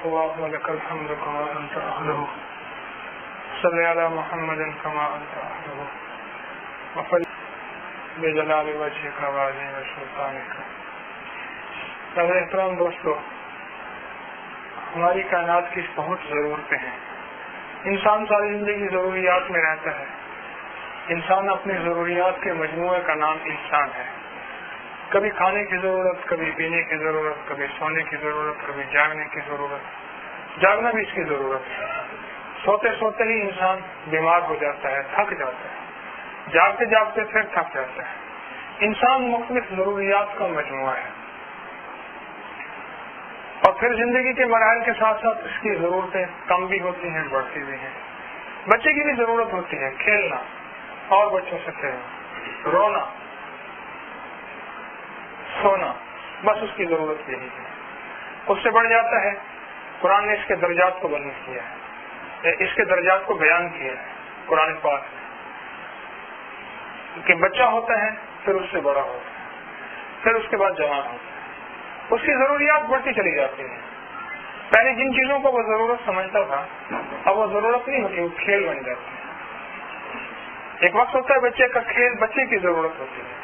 الله ولك الحمد كما أنت أهله صل على محمد كما أنت أهله وفل بجلال وجهك وعظيم سلطانك. میرے احترام دوستو، ہماری کائنات کی بہت ضرورتیں ہیں. انسان ساری زندگی ضروریات میں رہتا ہے. انسان اپنی ضروریات کے مجموعے کا نام انسان ہے. کبھی کھانے کی ضرورت، کبھی پینے کی ضرورت، کبھی سونے کی ضرورت، کبھی جاگنے کی ضرورت. جاگنا بھی اس کی ضرورت ہے. سوتے سوتے ہی انسان بیمار ہو جاتا ہے، تھک جاتا ہے. جاگتے جاگتے پھر تھک جاتا ہے. انسان مختلف ضروریات کا مجموعہ ہے، اور پھر زندگی کے مراحل کے ساتھ ساتھ اس کی ضرورتیں کم بھی ہوتی ہیں، بڑھتی بھی ہیں. بچے کی بھی ضرورت ہوتی ہے کھیلنا اور بچوں سے کھیلنا، رونا، سونا، بس اس کی ضرورت یہی ہے. اس سے بڑھ جاتا ہے. قرآن نے اس کے درجات کو بیان کیا ہے، اس کے درجات کو بیان کیا ہے قرآن پاک میں، کہ بچہ ہوتا ہے، پھر اس سے بڑا ہوتا ہے، پھر اس کے بعد جوان ہوتا ہے. اس کی ضروریات بڑھتی چلی جاتی ہیں. پہلے جن چیزوں کو وہ ضرورت سمجھتا تھا، اب وہ ضرورت نہیں ہوتی، وہ کھیل بن جاتی ہے. ایک وقت ہوتا ہے بچے کا کھیل بچے کی ضرورت ہوتی ہے،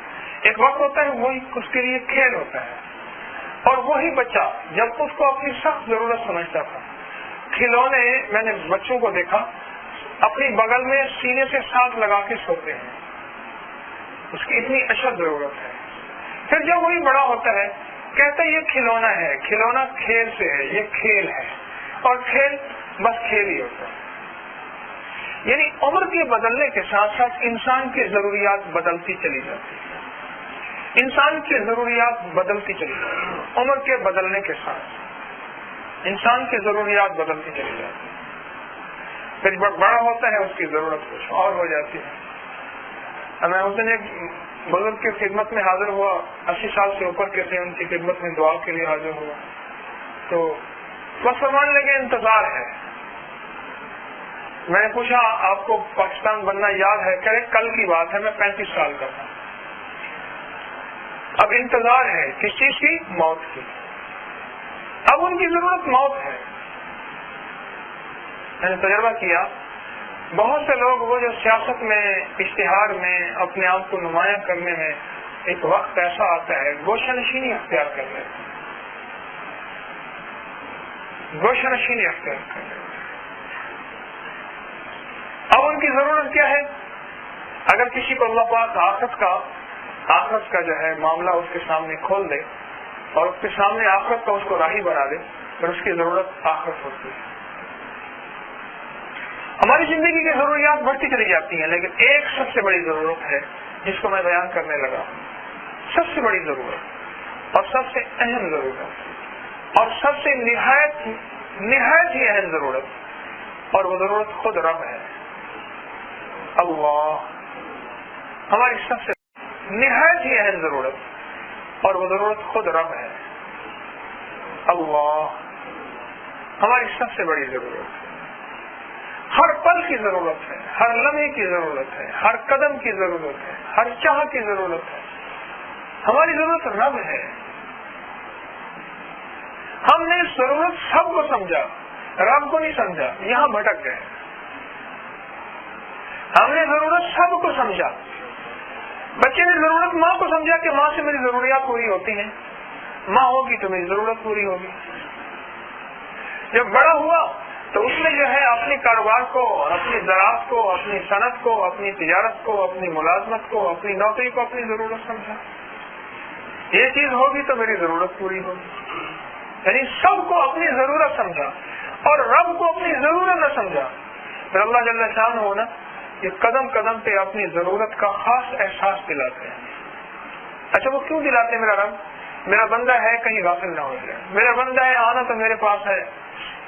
ایک وقت ہوتا ہے وہی اس کے لیے کھیل ہوتا ہے. اور وہی بچہ جب اس کو اپنی سخت ضرورت سمجھتا تھا، کھلونے، میں نے بچوں کو دیکھا اپنی بغل میں سینے سے ساتھ لگا کے سوتے ہیں، اس کی اتنی اشد ضرورت ہے. پھر جب وہی بڑا ہوتا ہے کہتا ہے یہ کھلونا ہے، کھلونا کھیل سے ہے، یہ کھیل ہے، اور کھیل بس کھیل ہی ہوتا ہے. یعنی عمر کے بدلنے کے ساتھ ساتھ انسان کی ضروریات بدلتی چلی جاتی ہے. انسان کی ضروریات بدلتی چلی جاتی ہے. عمر کے بدلنے کے ساتھ انسان کی ضروریات بدلتی چلی جاتی ہے. پھر بڑا ہوتا ہے اس کی ضرورت کچھ اور ہو جاتی ہے. میں اس دن ایک بزرگ کی خدمت میں حاضر ہوا، 80 سال سے اوپر کے تھے، ان کی خدمت میں دعا کے لیے حاضر ہوا. تو بس فرمانے لگے انتظار ہے. میں نے پوچھا آپ کو پاکستان بننا یاد ہے؟ کہ کل کی بات ہے، میں 35 سال کا تھا. اب انتظار ہے کس چیز کی؟ موت کی. اب ان کی ضرورت موت ہے. میں نے تجربہ کیا، بہت سے لوگ وہ جو سیاست میں، اشتہار میں، اپنے آپ کو نمایاں کرنے میں ایک وقت ایسا آتا ہے گوشہ نشینی اختیار کر لیتے ہیں، گوشہ نشینی اختیار کر لیتے ہیں. اب ان کی ضرورت کیا ہے؟ اگر کسی کو اللہ پاک آخرت کا جو ہے معاملہ اس کے سامنے کھول دے اور اس کے سامنے آخرت کا اس کو راہی بنا دے، پھر اس کی ضرورت آخرت ہوتی ہے. ہماری زندگی کی ضروریات بڑھتی چلی جاتی ہیں، لیکن ایک سب سے بڑی ضرورت ہے جس کو میں بیان کرنے لگا. سب سے بڑی ضرورت اور سب سے اہم ضرورت اور سب سے نہایت ہی اہم ضرورت، اور وہ ضرورت خود رب ہے. اللہ ہماری سب سے نہایت ہی اہم ضرورت، اور وہ ضرورت خود رب ہے. اللہ ہماری سب سے بڑی ضرورت، ہر پل کی ضرورت ہے، ہر لمحے کی ضرورت ہے، ہر قدم کی ضرورت ہے، ہر چاہ کی ضرورت ہے. ہماری ضرورت رب ہے. ہم نے ضرورت سب کو سمجھا، رب کو نہیں سمجھا، یہاں بھٹک گئے. ہم نے ضرورت سب کو سمجھا. بچے نے ضرورت ماں کو سمجھا کہ ماں سے میری ضروریات پوری ہوتی ہیں، ماں ہوگی تو میری ضرورت پوری ہوگی. جب بڑا ہوا تو اس نے جو ہے اپنے کاروبار کو، اپنی زراعت کو، اپنی صنعت کو، اپنی تجارت کو، اپنی ملازمت کو، اپنی نوکری کو اپنی ضرورت سمجھا. یہ چیز ہوگی تو میری ضرورت پوری ہوگی. یعنی سب کو اپنی ضرورت سمجھا اور رب کو اپنی ضرورت نہ سمجھا. پھر اللہ جل شانہ ہونا یہ قدم قدم پہ اپنی ضرورت کا خاص احساس دلاتے ہیں. اچھا وہ کیوں دلاتے ہیں؟ میرا رب، میرا بندہ ہے کہیں غافل نہ ہو جائے. میرا بندہ ہے آنا تو میرے پاس ہے،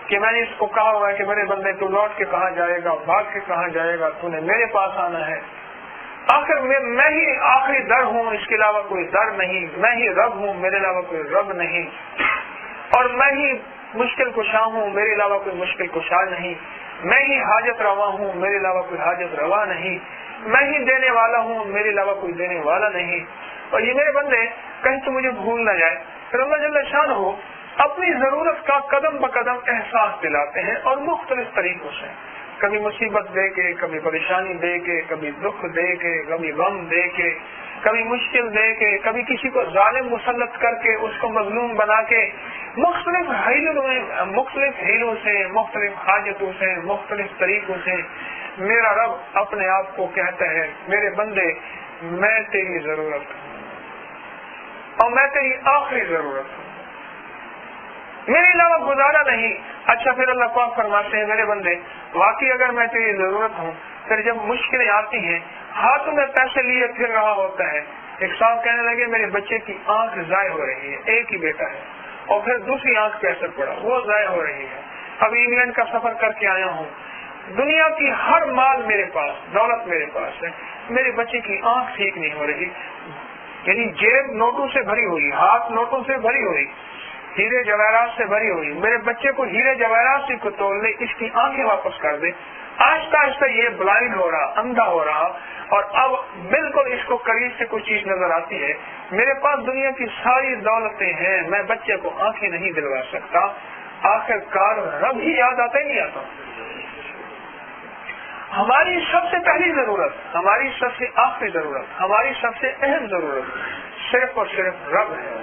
کہ میں نے اس کو کہا ہوا ہے کہ میرے بندے تو لوٹ کے کہاں جائے گا، بھاگ کے کہاں جائے گا، تو نے میرے پاس آنا ہے. آخر میں ہی آخری در ہوں، اس کے علاوہ کوئی در نہیں. میں ہی رب ہوں، میرے علاوہ کوئی رب نہیں. اور میں ہی مشکل کشا ہوں، میرے علاوہ کوئی مشکل کشا نہیں. میں ہی حاجت روا ہوں، میرے علاوہ کوئی حاجت روا نہیں. میں ہی دینے والا ہوں، میرے علاوہ کوئی دینے والا نہیں. اور یہ میرے بندے کہیں تو مجھے بھول نہ جائے. پھر اللہ جل شانہ ہو اپنی ضرورت کا قدم بقدم احساس دلاتے ہیں، اور مختلف طریقوں سے، کبھی مصیبت دے کے، کبھی پریشانی دے کے، کبھی دکھ دے کے، کبھی غم دے کے، کبھی مشکل دے کے، کبھی کسی کو ظالم مسلط کر کے اس کو مظلوم بنا کے، مختلف ہیلوں سے، مختلف حاجتوں سے، مختلف طریقوں سے میرا رب اپنے آپ کو کہتا ہے میرے بندے میں تیری ضرورت ہوں اور میں تیری آخری ضرورت ہوں، میرے علاوہ گزارا نہیں۔ اچھا پھر اللہ پاک فرماتے ہیں میرے بندے واقعی اگر میں تیری ضرورت ہوں، پھر جب مشکلیں آتی ہیں ہاتھوں میں پیسے لیے پھر رہا ہوتا ہے، ایک صاحب کہنے لگے میرے بچے کی آنکھ ضائع ہو رہی ہے، ایک ہی بیٹا ہے، اور پھر دوسری آنکھ پہ اثر پڑا، وہ ضائع ہو رہی ہے، ابھی انگلینڈ کا سفر کر کے آیا ہوں، دنیا کی ہر مال میرے پاس، دولت میرے پاس ہے، میرے بچے کی آنکھ ٹھیک نہیں ہو رہی، یعنی جیب نوٹوں سے بھری ہوئی، ہاتھ نوٹوں سے بھری ہوئی، ہیرے جواہرات سے بھری ہوئی، میرے بچے کو ہیرے جواہرات سے توڑ لے، اس کی آنکھیں واپس کر دے۔ آہستہ آہستہ یہ بلائنڈ ہو رہا، اندھا ہو رہا، اور اب بالکل اس کو قریب سے کوئی چیز نظر آتی ہے، میرے پاس دنیا کی ساری دولتیں ہیں، میں بچے کو آنکھیں نہیں دلوا سکتا، آخر کار رب ہی یاد آتا ہی نہیں آتا۔ ہماری سب سے پہلی ضرورت، ہماری سب سے آخری ضرورت، ہماری سب سے اہم ضرورت صرف اور صرف رب ہے۔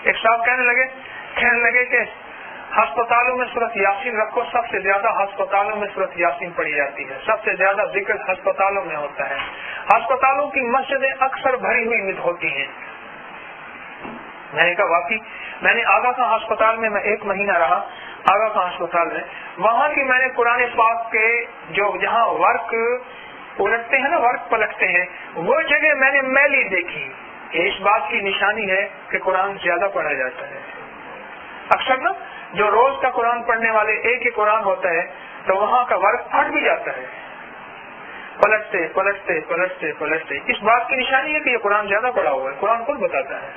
ایک صاحب کہنے لگے کہ ہسپتالوں میں سورۃ یاسین رکھو، سب سے زیادہ ہسپتالوں میں سورۃ یاسین پڑھی جاتی ہے، سب سے زیادہ ذکر ہسپتالوں میں ہوتا ہے، ہسپتالوں کی مسجدیں اکثر بھری ہوئی ہوتی ہیں۔ میں نے کہا واقعی، میں نے آگا خان ہسپتال میں 1 مہینہ رہا، آگا خان ہسپتال میں، وہاں کی میں نے قرآن پاک کے جو جہاں ورق الٹتے ہیں نا، ورق پلٹتے ہیں، وہ جگہ میں نے میلی دیکھی، اس بات کی نشانی ہے کہ قرآن زیادہ پڑھا جاتا ہے۔ اکثر نا جو روز کا قرآن پڑھنے والے ایک ہی قرآن ہوتا ہے تو وہاں کا ورق پھٹ بھی جاتا ہے، پلٹتے پلٹتے پلٹتے پلٹتے، اس بات کی نشانی ہے کہ یہ قرآن زیادہ پڑھا ہوا ہے۔ قرآن خود بتاتا ہے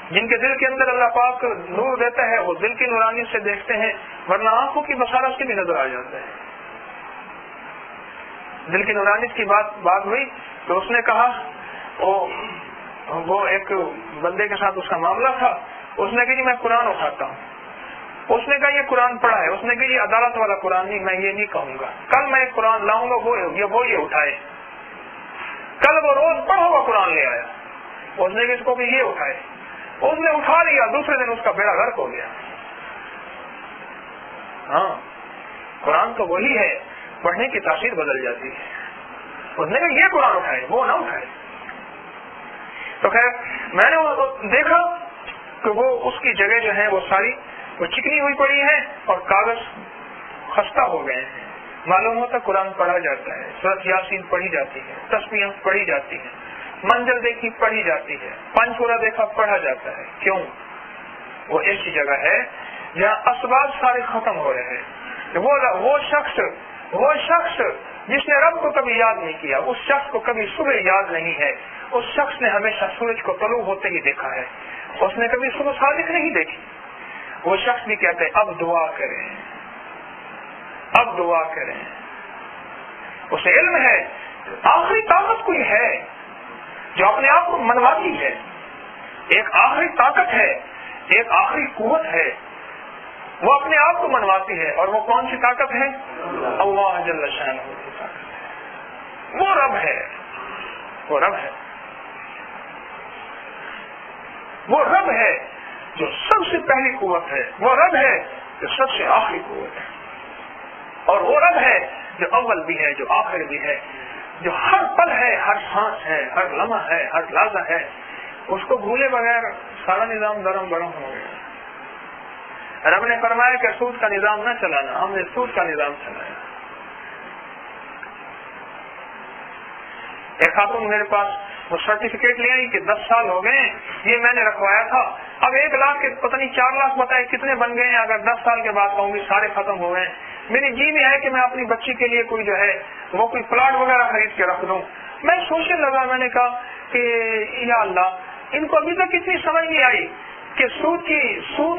جن کے دل کے اندر اللہ پاک نور دیتا ہے وہ دل کی نورانیت سے دیکھتے ہیں، ورنہ آنکھوں کی بصارت سے بھی نظر آ جاتا ہے۔ دل کی نورانیت کی بات ہوئی تو اس نے کہا وہ ایک بندے کے ساتھ اس کا معاملہ تھا، اس نے کہا جی میں قرآن اٹھاتا ہوں، اس نے کہا یہ قرآن پڑھا ہے، اس نے کہا یہ عدالت والا قرآن نہیں، میں یہ نہیں کہوں گا، کل میں ایک قرآن لاؤں گا وہ یہ اٹھائے، کل وہ روز پڑھا ہوا قرآن لے آیا، اس نے کہا اس کو کہ یہ اٹھائے، اس نے اٹھا لیا، دوسرے دن اس کا بیڑا غرق ہو گیا۔ ہاں قرآن تو وہی ہے، پڑھنے کی تاثیر بدل جاتی ہے۔ اس نے کہا یہ قرآن اٹھائے، وہ نہ اٹھائے۔ تو خیر میں نے دیکھا کہ وہ اس کی جگہ جو ہے وہ ساری وہ چکنی ہوئی پڑی ہے اور کاغذ خستہ ہو گئے ہیں، معلوم ہوتا قرآن پڑھا جاتا ہے، سورۃ یاسین پڑھی جاتی ہے، تسبیح پڑھی جاتی ہے، منزل دیکھی پڑھی جاتی ہے، پنج سورہ دیکھا پڑھا جاتا ہے۔ کیوں؟ وہ ایسی جگہ ہے جہاں اسباب سارے ختم ہو رہے ہیں۔ وہ شخص جس نے رب کو کبھی یاد نہیں کیا، اس شخص کو کبھی صبح یاد نہیں ہے، اس شخص نے ہمیشہ سورج کو طلوع ہوتے ہی دیکھا ہے، اس نے کبھی صبح صادق نہیں دیکھی، وہ شخص بھی کہتے ہیں اب دعا کریں، اب دعا کریں۔ اسے علم ہے آخری طاقت کوئی ہے جو اپنے آپ کو منواتی ہے، ایک آخری طاقت ہے، ایک آخری قوت ہے، وہ اپنے آپ کو منواتی ہے، اور وہ کون سی طاقت ہے؟ اللہ جل شانہ کی طاقت ہے، وہ رب ہے، وہ رب ہے، وہ رب ہے جو سب سے پہلی قوت ہے، وہ رب ہے جو سب سے آخری قوت ہے، اور وہ رب ہے جو اول بھی ہے، جو آخر بھی ہے، جو ہر پل ہے، ہر سانس ہے، ہر لمحہ ہے، ہر لحظہ ہے، اس کو بھولے بغیر سارا نظام درم برم ہو گیا۔ رب نے فرمایا کہ سود کا نظام نہ چلانا، ہم نے سود کا نظام چلایا۔ ایک خاتون میرے پاس وہ سرٹیفکیٹ لے آئی کہ 10 سال ہو گئے یہ میں نے رکھوایا تھا، اب 1 لاکھ کے پتہ نہیں 4 لاکھ بتائے کتنے بن گئے ہیں، اگر 10 سال کے بعد کہوں گی سارے ختم ہو گئے۔ میری جی میں ہے کہ میں اپنی بچی کے لیے کوئی جو ہے وہ کوئی پلاٹ وغیرہ خرید کے رکھ دوں۔ میں سوچنے لگا، میں نے کہا کہ یا اللہ ان کو ابھی تک اتنی سمجھ نہیں آئی کہ سود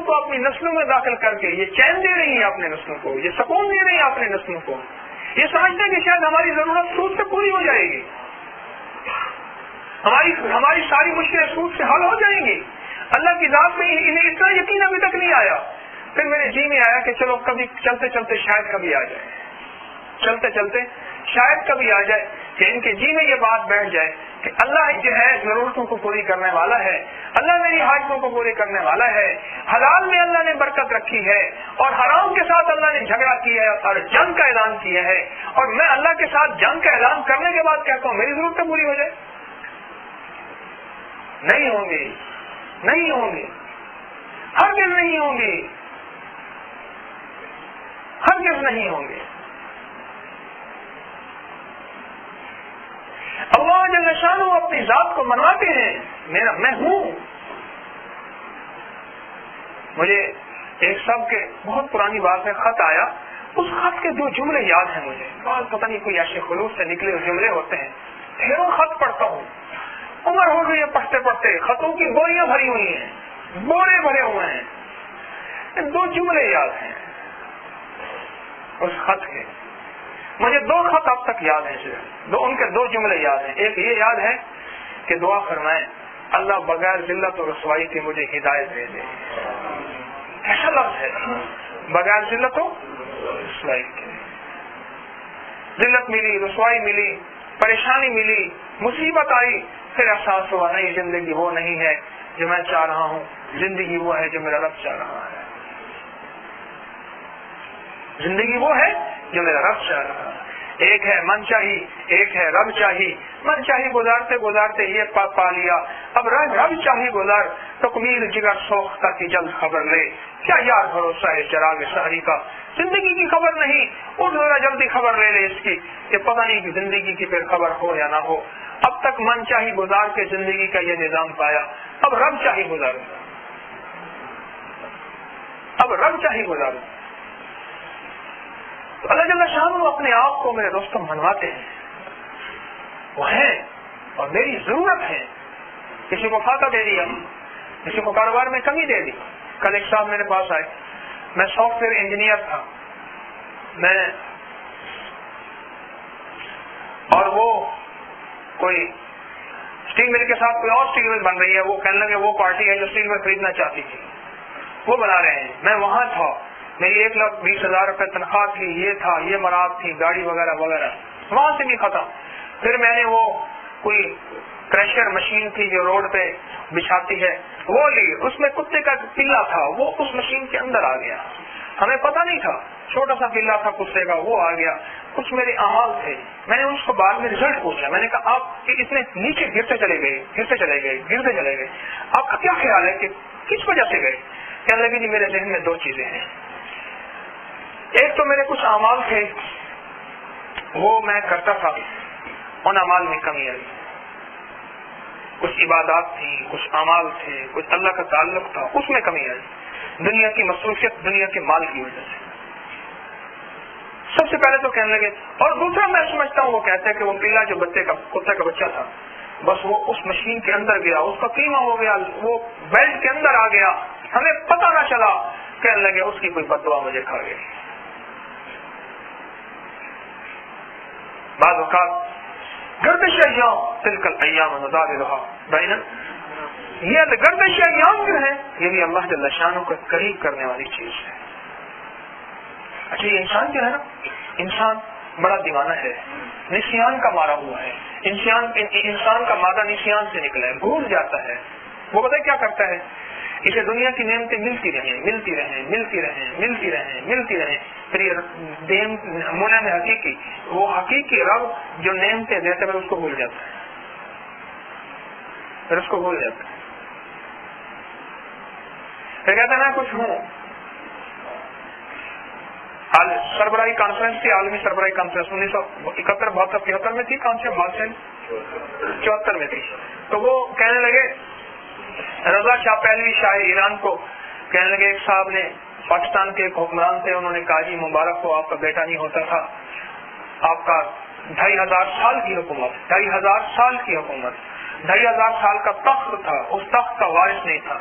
کو اپنی نسلوں میں داخل کر کے یہ چین دے رہی ہے اپنے نسلوں کو، یہ سکون دے رہی ہے اپنے نسلوں کو، یہ سمجھتے ہیں کہ شاید ہماری ضرورت سود سے پوری ہو جائے گی، ہماری ساری مشکلیں سود سے حل ہو جائیں گی۔ اللہ کی ذات میں انہیں اتنا یقین ابھی تک نہیں آیا. پھر میرے جی میں آیا کہ چلو کبھی چلتے چلتے شاید کبھی آ جائے, چلتے چلتے شاید کبھی آ جائے کہ ان کے جی میں یہ بات بیٹھ جائے کہ اللہ جو ہے ضرورتوں کو پوری کرنے والا ہے, اللہ میری حاجتوں کو پوری کرنے والا ہے, حلال میں اللہ نے برکت رکھی ہے اور حرام کے ساتھ اللہ نے جھگڑا کیا ہے اور جنگ کا اعلان کیا ہے, اور میں اللہ کے ساتھ جنگ کا اعلان کرنے کے بعد کہتا ہوں میری ضرورتیں پوری ہو جائے. نہیں ہوں گی, نہیں ہوں گی, ہرگز نہیں ہوں گی, ہرگز نہیں ہوں گے. اللہ جل شانہ اپنی ذات کو منواتے ہیں, میں ہوں. مجھے ایک سب کے بہت پرانی بات ہے, خط آیا, اس خط کے 2 جملے یاد ہیں مجھے, پتہ نہیں کوئی ایسے خلوص سے نکلے ہوئے جملے ہوتے ہیں. ڈھیروں خط پڑھتا ہوں, عمر ہو گئی ہے پڑھتے پڑھتے, خطوں کی بوریاں بھری ہوئی ہیں, بورے بھرے ہوئے ہیں. 2 جملے یاد ہیں اس خط کے. مجھے 2 خط اب تک یاد ہیں, ان کے 2 جملے یاد ہیں. ایک یہ یاد ہے کہ دعا فرمائیں اللہ بغیر ذلت و رسوائی کے مجھے ہدایت دے دے. ایسا لفظ ہے, بغیر ذلت و رسوائی کے. ذلت ملی, رسوائی ملی, پریشانی ملی, مصیبت آئی, پھر احساس ہوا نہیں زندگی وہ نہیں ہے جو میں چاہ رہا ہوں, زندگی وہ ہے جو میرا رب چاہ رہا ہے. زندگی وہ ہے جو میرا رب چاہ رہا ہے. ایک ہے من چاہی, ایک ہے رب چاہی. من چاہی گزارتے گزارتے یہ پا لیا, اب رب چاہی گزار تکمیل جگر سوختہ کی جلد خبر لے. کیا یار بھروسہ ہے چراغ سحری کا, زندگی کی خبر نہیں, اور ذرا جلدی خبر لے لے اس کی کہ پتہ نہیں کہ زندگی کی پھر خبر ہو یا نہ ہو. اب تک من چاہی گزار کے زندگی کا یہ نظام پایا, اب رب چاہی گزاروں, اب رب چاہی گزاروں. تو اللہ جل شانہ اپنے آپ کو میرے دوستوں منواتے ہیں, وہ ہیں اور میری ضرورت ہے. کسی کو فاقہ دے دیا, کسی کو کاروبار میں کمی دے دی. کل ایک صاحب میرے پاس آئے, میں سافٹ ویئر انجینئر تھا, میں اور وہ کوئی اسٹیل مل کے ساتھ کوئی اور اسٹیل مل بن رہی ہے, وہ کہنے لگے وہ پارٹی ہے جو اسٹیل مل خریدنا چاہتی تھی, وہ بنا رہے ہیں. میں وہاں تھا, میری 1,20,000 روپے تنخواہ تھی, یہ تھا, یہ مراد تھی, گاڑی وغیرہ وغیرہ, وہاں سے بھی ختم. پھر میں نے وہ کوئی کریشر مشین تھی جو روڈ پہ بچھاتی ہے وہ لی, اس میں کتے کا پلا تھا, وہ اس مشین کے اندر آ گیا, ہمیں پتہ نہیں تھا, چھوٹا سا پلا تھا کتے کا, وہ آ گیا. کچھ میرے اعمال تھے, میں نے اس کو بعد میں رزلٹ پوچھا, میں نے کہا آپ اتنے نیچے گرتے چلے گئے, گرتے چلے گئے, گرتے چلے گئے, آپ کا کیا خیال ہے کہ کس وجہ سے گئے؟ کہنے لگے جی میرے ذہن میں 2 چیزیں ہیں. ایک تو میرے کچھ اعمال تھے وہ میں کرتا تھا, ان اعمال میں کمی آئی. کچھ عبادات تھی, کچھ اعمال تھے, کچھ اللہ کا تعلق تھا, اس میں کمی آئی. دنیا کی مصروفیت, دنیا کے مال کی وجہ سے سب سے پہلے تو کہنے لگے. اور دوسرا میں سمجھتا ہوں, وہ کہتے ہیں کہ وہ پلا جو کتے کا بچہ تھا, بس وہ اس مشین کے اندر گیا, اس کا قیمہ ہو گیا, وہ بیلٹ کے اندر آ گیا, ہمیں پتہ نہ چلا. کہنے لگے اس کی کوئی بددعا مجھے کھا گئی. بعض اوقات گردش ایام تلک الایام نداولها بین, یہ گردش ایام جو ہے یہ بھی اللہ جل شانہ کو قریب کرنے والی چیز ہے. اچھا یہ انسان جو ہے نا, انسان بڑا دیوانہ ہے, نسیان کا مارا ہوا ہے. انسان کا مادہ نسیان سے نکلا ہے, بھول جاتا ہے. وہ پتہ کیا کرتا ہے, اسے دنیا کی نعمتیں ملتی رہیں, ملتی رہیں, ملتی رہیں, ملتی رہیں, ملتی رہیں. پھر یہ منعم حقیقی, وہ حقیقی رب جو نعمتیں دیتے ہیں اس کو بھول جاتا ہے, پھر اس کو بھول جاتا ہے. پھر کہتا ہے میں کچھ ہوں. سربراہی کانفرنس تھی, عالمی سربراہی کانفرنس 1971, 72, 73 میں تھی. کون سے بات سے 74 میں تھی. تو وہ کہنے لگے, رضا شاہ پہلوی شاہ ایران کو کہنے لگے, ایک صاحب نے پاکستان کے ایک حکمران تھے, انہوں نے کہا جی مبارک ہو, آپ کا بیٹا نہیں ہوتا تھا, آپ کا 2500 سال کی حکومت, 2500 سال کی حکومت, 2500 سال کا تخت تھا, اس تخت کا وارث نہیں تھا,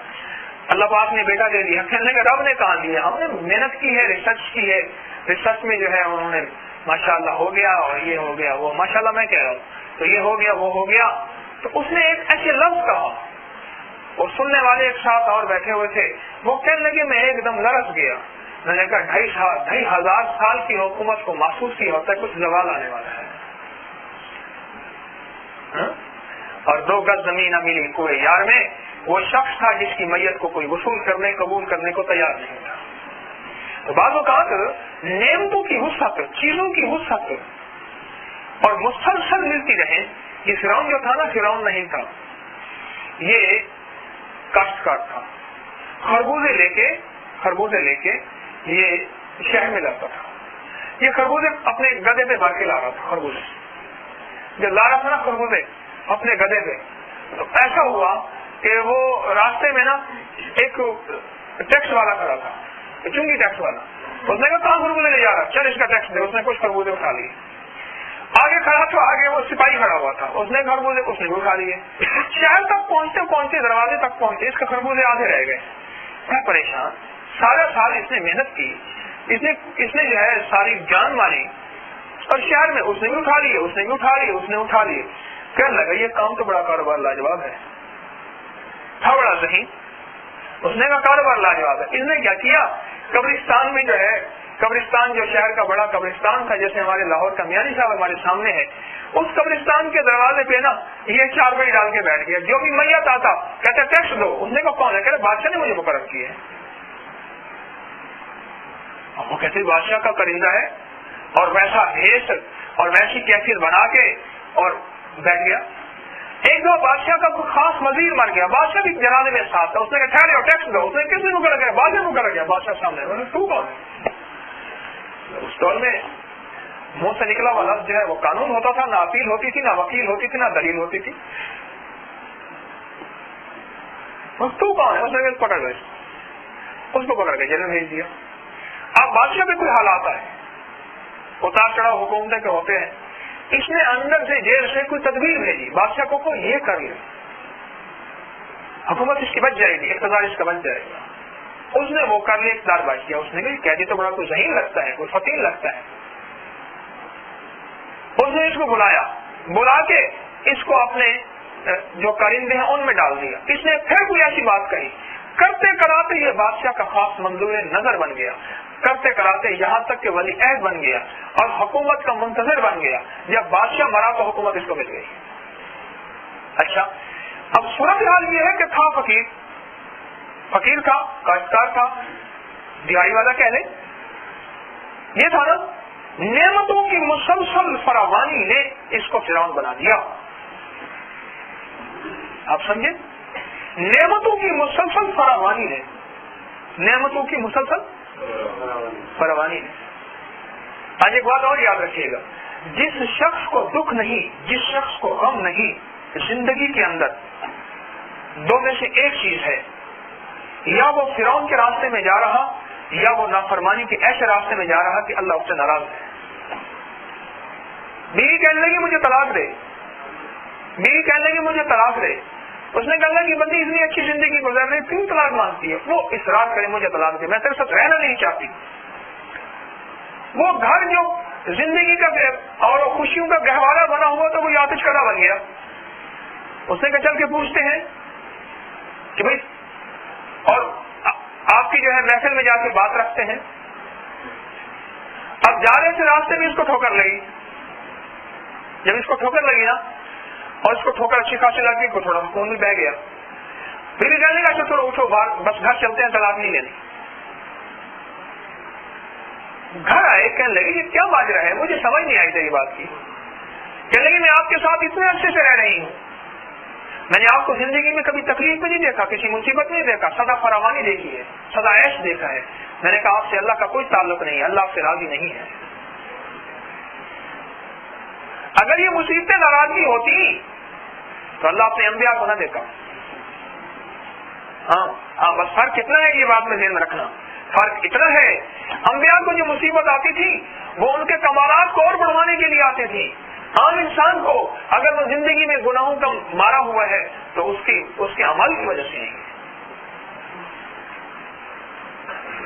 اللہ پاک نے بیٹا دے دیا. کہنے لگے رب نے کہاں دیا, ہم نے محنت کی ہے, ریسرچ کی ہے, ریسرچ میں جو ہے انہوں نے ماشاءاللہ ہو گیا, اور یہ ہو گیا, وہ ماشاءاللہ میں کہہ رہا ہوں, تو یہ ہو گیا, وہ ہو گیا. تو اس نے ایک ایسے لفظ کہا اور سننے والے ایک ساتھ اور بیٹھے ہوئے تھے. وہ کہنے لگے میں ایک دم لرز گیا. میں نے کہا 2500 سال کی حکومت کو محسوس کیا ہوتا ہے کچھ زوال آنے والا ہے. اور 2 گز زمین نہ ملی پورے یار میں. وہ شخص تھا جس کی میت کو کوئی وصول کرنے قبول کرنے کو تیار نہیں تھا. تو بعض اوقات نعمتوں کی وسعت, چیزوں کی وسعت اور مسلسل ملتی رہے. یہ فرعون جو تھا نا, فرعون نہیں تھا, یہ کاشتکار تھا. خربوزے لے کے یہ شہر میں لاتا تھا. یہ خربوزے اپنے گدھے پہ بھر کے لا رہا تھا. خربوزے جب لا رہا تھا نا خربوزے اپنے گدھے پہ, تو ایسا ہوا کہ وہ راستے میں نا ایک ٹیکس والا کھڑا تھا, چنگی ٹیکس والا. اس نے کہا کہاں خربوزے لے جا رہا, چل اس کا ٹیکس دے. اس نے کچھ خربوزے اٹھا لیے. آگے کھڑا تو آگے وہ سپاہی کھڑا ہوا تھا, اس نے خربوزے اس نے بھی اٹھا لیے. شہر تک پہنچتے دروازے تک پہنچے, اس کے خربوزے آدھے رہ گئے. میں پریشان. سارا سال اس نے محنت کی, اس نے جو ہے ساری جان ماری, اور شہر میں اس نے بھی اٹھا لیے, اس نے اٹھا لیے. کہنے لگا یہ کام تو بڑا کاروبار لاجواب ہے. تھا بڑا ذہین. اس نے کہا کاروبار لاجواب ہے. اس نے کیا کیا, قبرستان میں جو ہے, قبرستان جو شہر کا بڑا قبرستان تھا, جیسے ہمارے لاہور کا میانی صاحب ہمارے سامنے ہے, اس قبرستان کے دروازے پہ نا یہ 4 بڑی ڈال کے بیٹھ گیا. جو بھی میت آتا کہتے ٹیکس دو. اس نے کہا کون ہے, کہتے بادشاہ نے مجھے مقرر کیا ہے. وہ کہتے بادشاہ کا کرندہ ہے, اور ویسا بھیس اور ویسی کیفیت بنا کے اور بیٹھ گیا. ایک دو بادشاہ کا کوئی خاص وزیر مر گیا, بادشاہ بھی جنازے میں ساتھ تھا. اس نے کہا ٹھہرے اور ٹیکس دو. اس نے کس نے مقرر کیا, بادشاہ مقرر کیا. بادشاہ سامنے, تو کون ہے. اس دور میں منہ سے نکلا ہوا لفظ جو ہے وہ قانون ہوتا تھا, نہ اپیل ہوتی تھی, نہ وکیل ہوتی تھی, نہ دلیل ہوتی تھی. تو کون ہے. اس نے پکڑ گئے, اس کو پکڑ کے جیل میں بھیج دیا. اب بادشاہ پہ کوئی حالات آئے, اتار چڑھاؤ حکومتیں کے ہوتے ہیں. اس نے اندر سے جیل سے کوئی تدبیر بھیجی, بادشاہ کو یہ کر لے, حکومت اس کی بچ جائے گی, اقتدار اس کا بچ جائے گا. اس نے وہ کر لیا, اقتدار بچ گیا. اس نے کہا قیدی تو بڑا کوئی ذہین لگتا ہے, کوئی فتیل لگتا ہے. اس نے اس کو بلا کے اس کو اپنے جو کرندے ہیں ان میں ڈال دیا. اس نے پھر کوئی ایسی بات کہی, کرتے کراتے یہ بادشاہ کا خاص منظور نظر بن گیا. کرتے کراتے یہاں تک کہ ولی عہد بن گیا اور حکومت کا منتظر بن گیا. جب بادشاہ مرا تو حکومت اس کو مل گئی. اچھا, اب صورتحال یہ ہے کہ تھا فقیر تھا, کاشتکار تھا, دیہاڑی والا کہہ لیں, یہ تھا نا. نعمتوں کی مسلسل فراوانی نے اس کو فرعون بنا دیا. آپ سمجھے, نعمتوں کی مسلسل فراوانی نے, نعمتوں کی مسلسل فراوانی نے. آج ایک بات اور یاد رکھیے گا, جس شخص کو دکھ نہیں, جس شخص کو غم نہیں زندگی کے اندر, دو میں سے ایک چیز ہے, یا وہ فرعون کے راستے میں جا رہا, یا وہ نافرمانی کے ایسے راستے میں جا رہا کہ اللہ اس سے ناراض ہے. بیوی کہنے لگی مجھے طلاق دے, بیوی کہنے لگی مجھے طلاق دے. اس نے کہا کہ بندی اتنی اچھی زندگی گزر رہی, کیوں طلاق مانگتی ہے. وہ اصرار کرے مجھے طلاق دے, میں تیرے ساتھ رہنا نہیں چاہتی. وہ گھر جو زندگی کا اور خوشیوں کا گہوارہ بنا ہوا تو وہ آتش کدہ بن گیا. اس نے کہا چل کے پوچھتے ہیں کہ بھائی, اور آپ کی جو ہے محفل میں جا کے بات رکھتے ہیں. اب جا رہے تھے راستے میں اس کو ٹھوکر لگی. جب اس کو ٹھوکر لگی نا, اور اس کو ٹھوکر اچھی خاصی لگی, کو تھوڑا خون بھی بہ گیا. پھر کہنے کا اچھا تھوڑا اٹھو باہر, بس گھر چلتے ہیں, طلاق نہیں لینی. گھر آئے, کہنے لگے یہ کیا ماجرا ہے, مجھے سمجھ نہیں آئی تھی یہ بات کی. کہنے لگے میں آپ کے ساتھ اتنے عرصے سے رہ رہی ہوں, میں نے آپ کو زندگی میں کبھی تکلیف میں نہیں دیکھا, کسی مصیبت میں نہیں دیکھا, سدا فراوانی دیکھی ہے, سدا عیش دیکھا ہے. میں نے کہا آپ سے اللہ کا کوئی تعلق نہیں ہے, اللہ آپ سے راضی نہیں ہے. اگر یہ مصیبتیں ناراضگی ہوتی تو اللہ اپنے انبیاء کو نہ دیکھا. ہاں بس فرق اتنا ہے, یہ بات میں ذہن میں رکھنا. فرق اتنا ہے, انبیاء کو جو مصیبت آتی تھی وہ ان کے کمالات کو اور بڑھوانے کے لیے آتی تھی. عام انسان کو اگر وہ زندگی میں گناہوں کا مارا ہوا ہے تو اس کے عمل کی وجہ سے نہیں.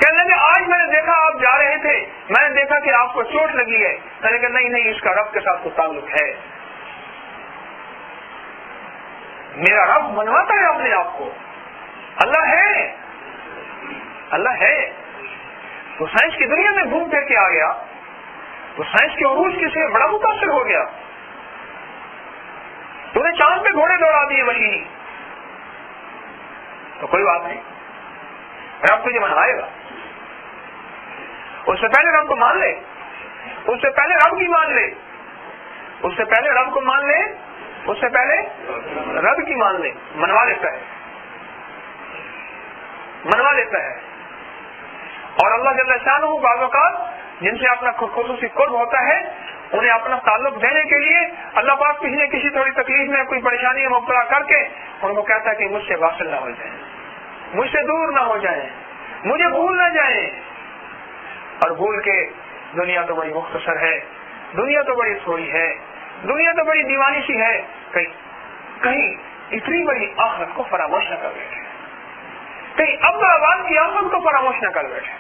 کہنے لگے آج میں نے دیکھا آپ جا رہے تھے, میں نے دیکھا کہ آپ کو چوٹ لگی ہے. میں نے کہا نہیں, اس کا رب کے ساتھ کوئی تعلق ہے. میرا رب منواتا ہے اپنے آپ کو, اللہ ہے، اللہ ہے. تو سائنس کی دنیا میں گھوم پھر کے آ گیا، تو سائنس کے عروج کے سے بڑا متاثر ہو گیا. تو نے چاند پہ گھوڑے دوڑا دیے مشینی، تو کوئی بات نہیں، رب تجھے منوائے گا. اس سے پہلے رب کو مان لے، اس سے پہلے رب کی مان لے، اس سے پہلے رب کو مان لے، اس سے پہلے رب کی مان لے. منوا لیتا ہے، منوا لیتا ہے. اور اللہ جل شانہ بعض اوقات جن سے اپنا خصوصی قرب ہوتا ہے انہیں اپنا تعلق دینے کے لیے اللہ پاک کسی نہ کسی تھوڑی تکلیف میں کوئی پریشانی میں مبتلا کر کے ان کو کہتا ہے کہ مجھ سے غافل نہ ہو جائیں، مجھ سے دور نہ ہو جائیں، مجھے بھول نہ جائیں. اور بھول کے دنیا تو بڑی مختصر ہے، دنیا تو بڑی تھوڑی ہے، دنیا تو بڑی دیوانی سی ہے، کہیں اتنی بڑی آخرت کو فراموش نہ کر بیٹھے، کہیں اب آباد کی آخرت کو فراموش نہ کر بیٹھے،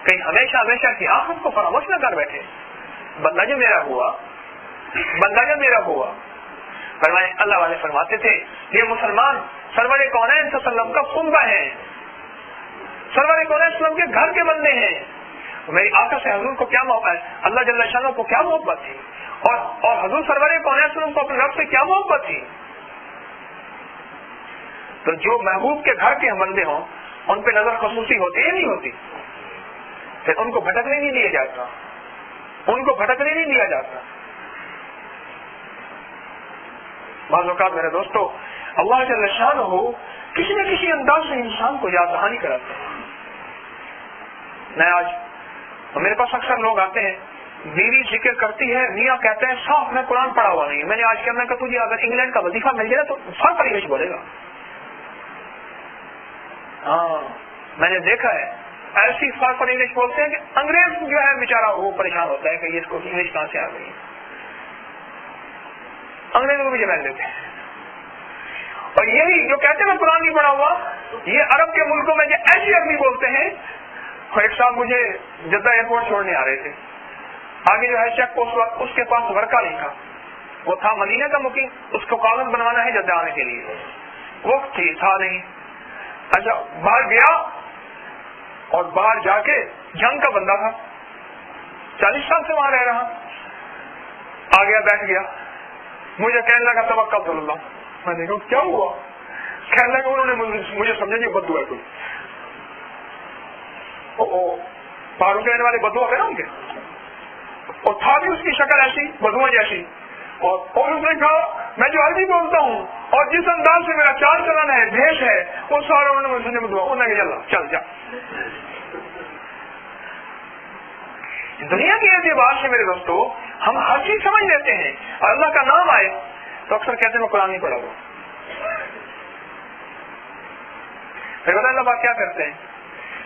کہیں ہمیشہ ہمیشہ کی آخرت کو فراموش نہ کر بیٹھے. بندہ جو میرا ہوا، بندہ جو میرا ہوا. فرمائے اللہ والے فرماتے تھے یہ مسلمان سرور کونین صلی اللہ علیہ وسلم کا خطبہ ہے، سرور کونین صلی اللہ علیہ وسلم کے گھر کے بندے ہیں. میری آقا سے حضور کو کیا محبت ہے، اللہ جل شانہ کو کیا محبت تھی، اور حضور سرور کونین صلی اللہ علیہ وسلم کو اپنے رب سے کیا محبت تھی. تو جو محبوب کے گھر کے بندے ہوں ان پہ نظر خصوصی ہوتی ہے نہیں ہوتی، پھر ان کو بھٹکنے نہیں دیا جاتا، ان کو بھٹکنے نہیں دیا جاتا. بعض اوقات میرے دوستو اللہ جل شانہ ہو کسی نہ کسی انداز سے انسان کو یاد دہانی کراتے ہیں. میں آج میرے پاس اکثر لوگ آتے ہیں، بیوی ذکر کرتی ہے، میاں کہتے ہیں صاف میں قرآن پڑھا ہوا نہیں. میں نے آج کیا میں کہا تجھے اگر انگلینڈ کا وظیفہ مل جائے تو فرق انگلش بولے گا. ہاں میں نے دیکھا ہے ایسی فرق انگلش بولتے ہیں کہ انگریز جو ہے بیچارہ وہ پریشان ہوتا ہے کہ اس کو انگلش کہاں سے آ گئی. انگریزوں کو بھی جمع لیتے ہیں. اور یہی جو کہتے ہیں قرآن نہیں پڑھا ہوا، یہ عرب کے ملکوں میں جو ایسی آدمی بولتے ہیں. ایک صاحب مجھے جدہ ایئرپورٹ چھوڑنے آ رہے تھے، آگے جو ہے چیک پوسٹ، اس کے پاس ورقہ نہیں تھا، وہ تھا مدینہ کا مقیم، اس کو کاغذ بنوانا ہے جدہ آنے کے لیے، وقت تھی تھا نہیں. اچھا باہر گیا اور باہر جا کے جنگ کا بندہ تھا، 40 سال سے وہاں رہ رہا، آ گیا بیٹھ گیا، مجھے کہنے لگا توکل اللہ. میں نے کہا کیا ہوا؟ کہنے لگا انہوں نے مجھے سمجھا کہ بدو ہے کوئی. پہاڑوں کے رہنے والے بدو ہوتے نا ان کے، اور تھا بھی اس کی شکل ایسی بدو جیسی. اور اس نے کہا میں جو عربی بولتا ہوں اور جس انداز سے میرا چال چلن ہے، بھیش ہے، وہ سارا انہوں نے مجھے بدوا. انہوں نے کہا چل جا. دنیا کے اعتبار سے میرے دوستو ہم ہر چیز سمجھ لیتے ہیں، اور اللہ کا نام آئے تو اکثر کہتے ہیں میں قرآن نہیں پڑھا ہوا. پھر بتا اللہ بات کیا کرتے ہیں،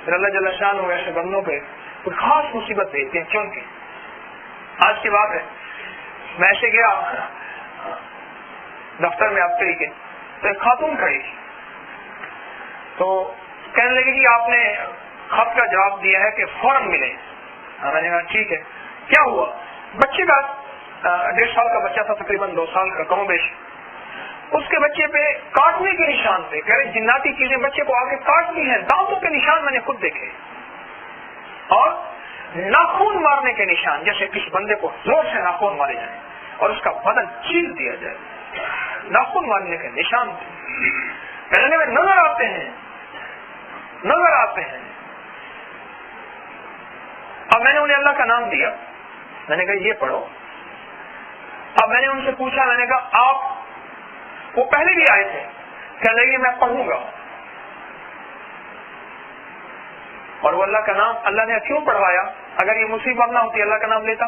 پھر اللہ جل شانہ ایسے بندوں پہ کوئی خاص مصیبت بھیجتے ہیں. کیونکہ آج کی بات ہے، میں ایسے گیا دفتر میں آپ کے تو ایک خاتون کھڑی تھی، تو کہنے لگی کہ آپ نے خط کا جواب دیا ہے کہ فوراً ملے. میں نے کہا ٹھیک ہے. کیا ہوا؟ بچے کا 1.5 سال کا بچہ تھا، تقریباً 2 سال کا کم و بیش. اس کے بچے پہ کاٹنے کے نشان تھے، کہہ رہے جناتی چیزیں بچے کو آگے کاٹتی ہیں، دانتوں کے نشان میں نے خود دیکھے، اور ناخون مارنے کے نشان، جیسے کسی بندے کو زور سے ناخون مارے جائیں اور اس کا بدن چیر دیا جائے، ناخون مارنے کے نشان پہلے میں نظر آتے ہیں، نظر آتے ہیں. اب میں نے انہیں اللہ کا نام دیا، میں نے کہا یہ پڑھو. اب میں نے ان سے پوچھا، میں نے کہا آپ، وہ پہلے بھی آئے تھے، کہنے لگے میں پڑھوں گا. اور وہ اللہ کا نام اللہ نے کیوں پڑھوایا؟ اگر یہ مصیبت نہ ہوتی اللہ کا نام لیتا،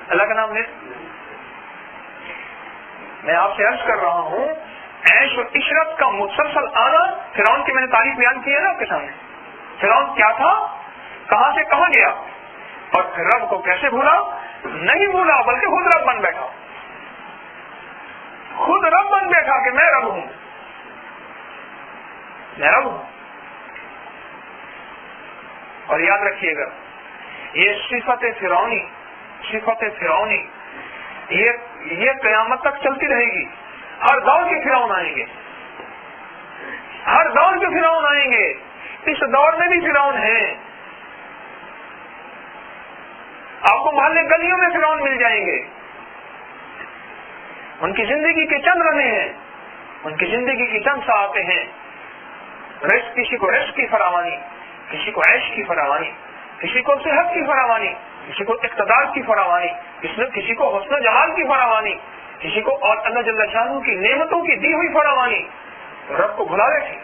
اللہ کا نام لیتا. میں آپ سے عرض کر رہا ہوں عیش و عشرت کا مسلسل آنا. فرعون کی میں نے تاریخ بیان کی ہے نا آپ کے سامنے. فرعون کیا تھا، کہاں سے کہاں گیا، اور پھر رب کو کیسے بھولا؟ نہیں بھولا بلکہ خود رب بن بیٹھا، خود رب بن بیٹھا کہ میں رب ہوں، میں رب ہوں. اور یاد رکھیے گا یہ صفت فرعونی یہ قیامت تک چلتی رہے گی. ہر دور کے فرعون آئیں گے، ہر دور کے فرعون آئیں گے، اس دور میں بھی فرعون ہیں، آپ کو محلے گلیوں میں فرعون مل جائیں گے، ان کی زندگی کے چند لمحے ہیں، ان کی زندگی کی چند ساعتیں ہیں، رزق، کسی کو رزق کی فراوانی، کسی کو عیش کی فراوانی، کسی کو صحت کی فراوانی، کسی کو اقتدار کی فراوانی، کسی کو حسن و جمال کی فراوانی، کسی کو اور اللہ جل شانہ کی نعمتوں کی دی ہوئی فراوانی۔ رب کو بھلا بیٹھی،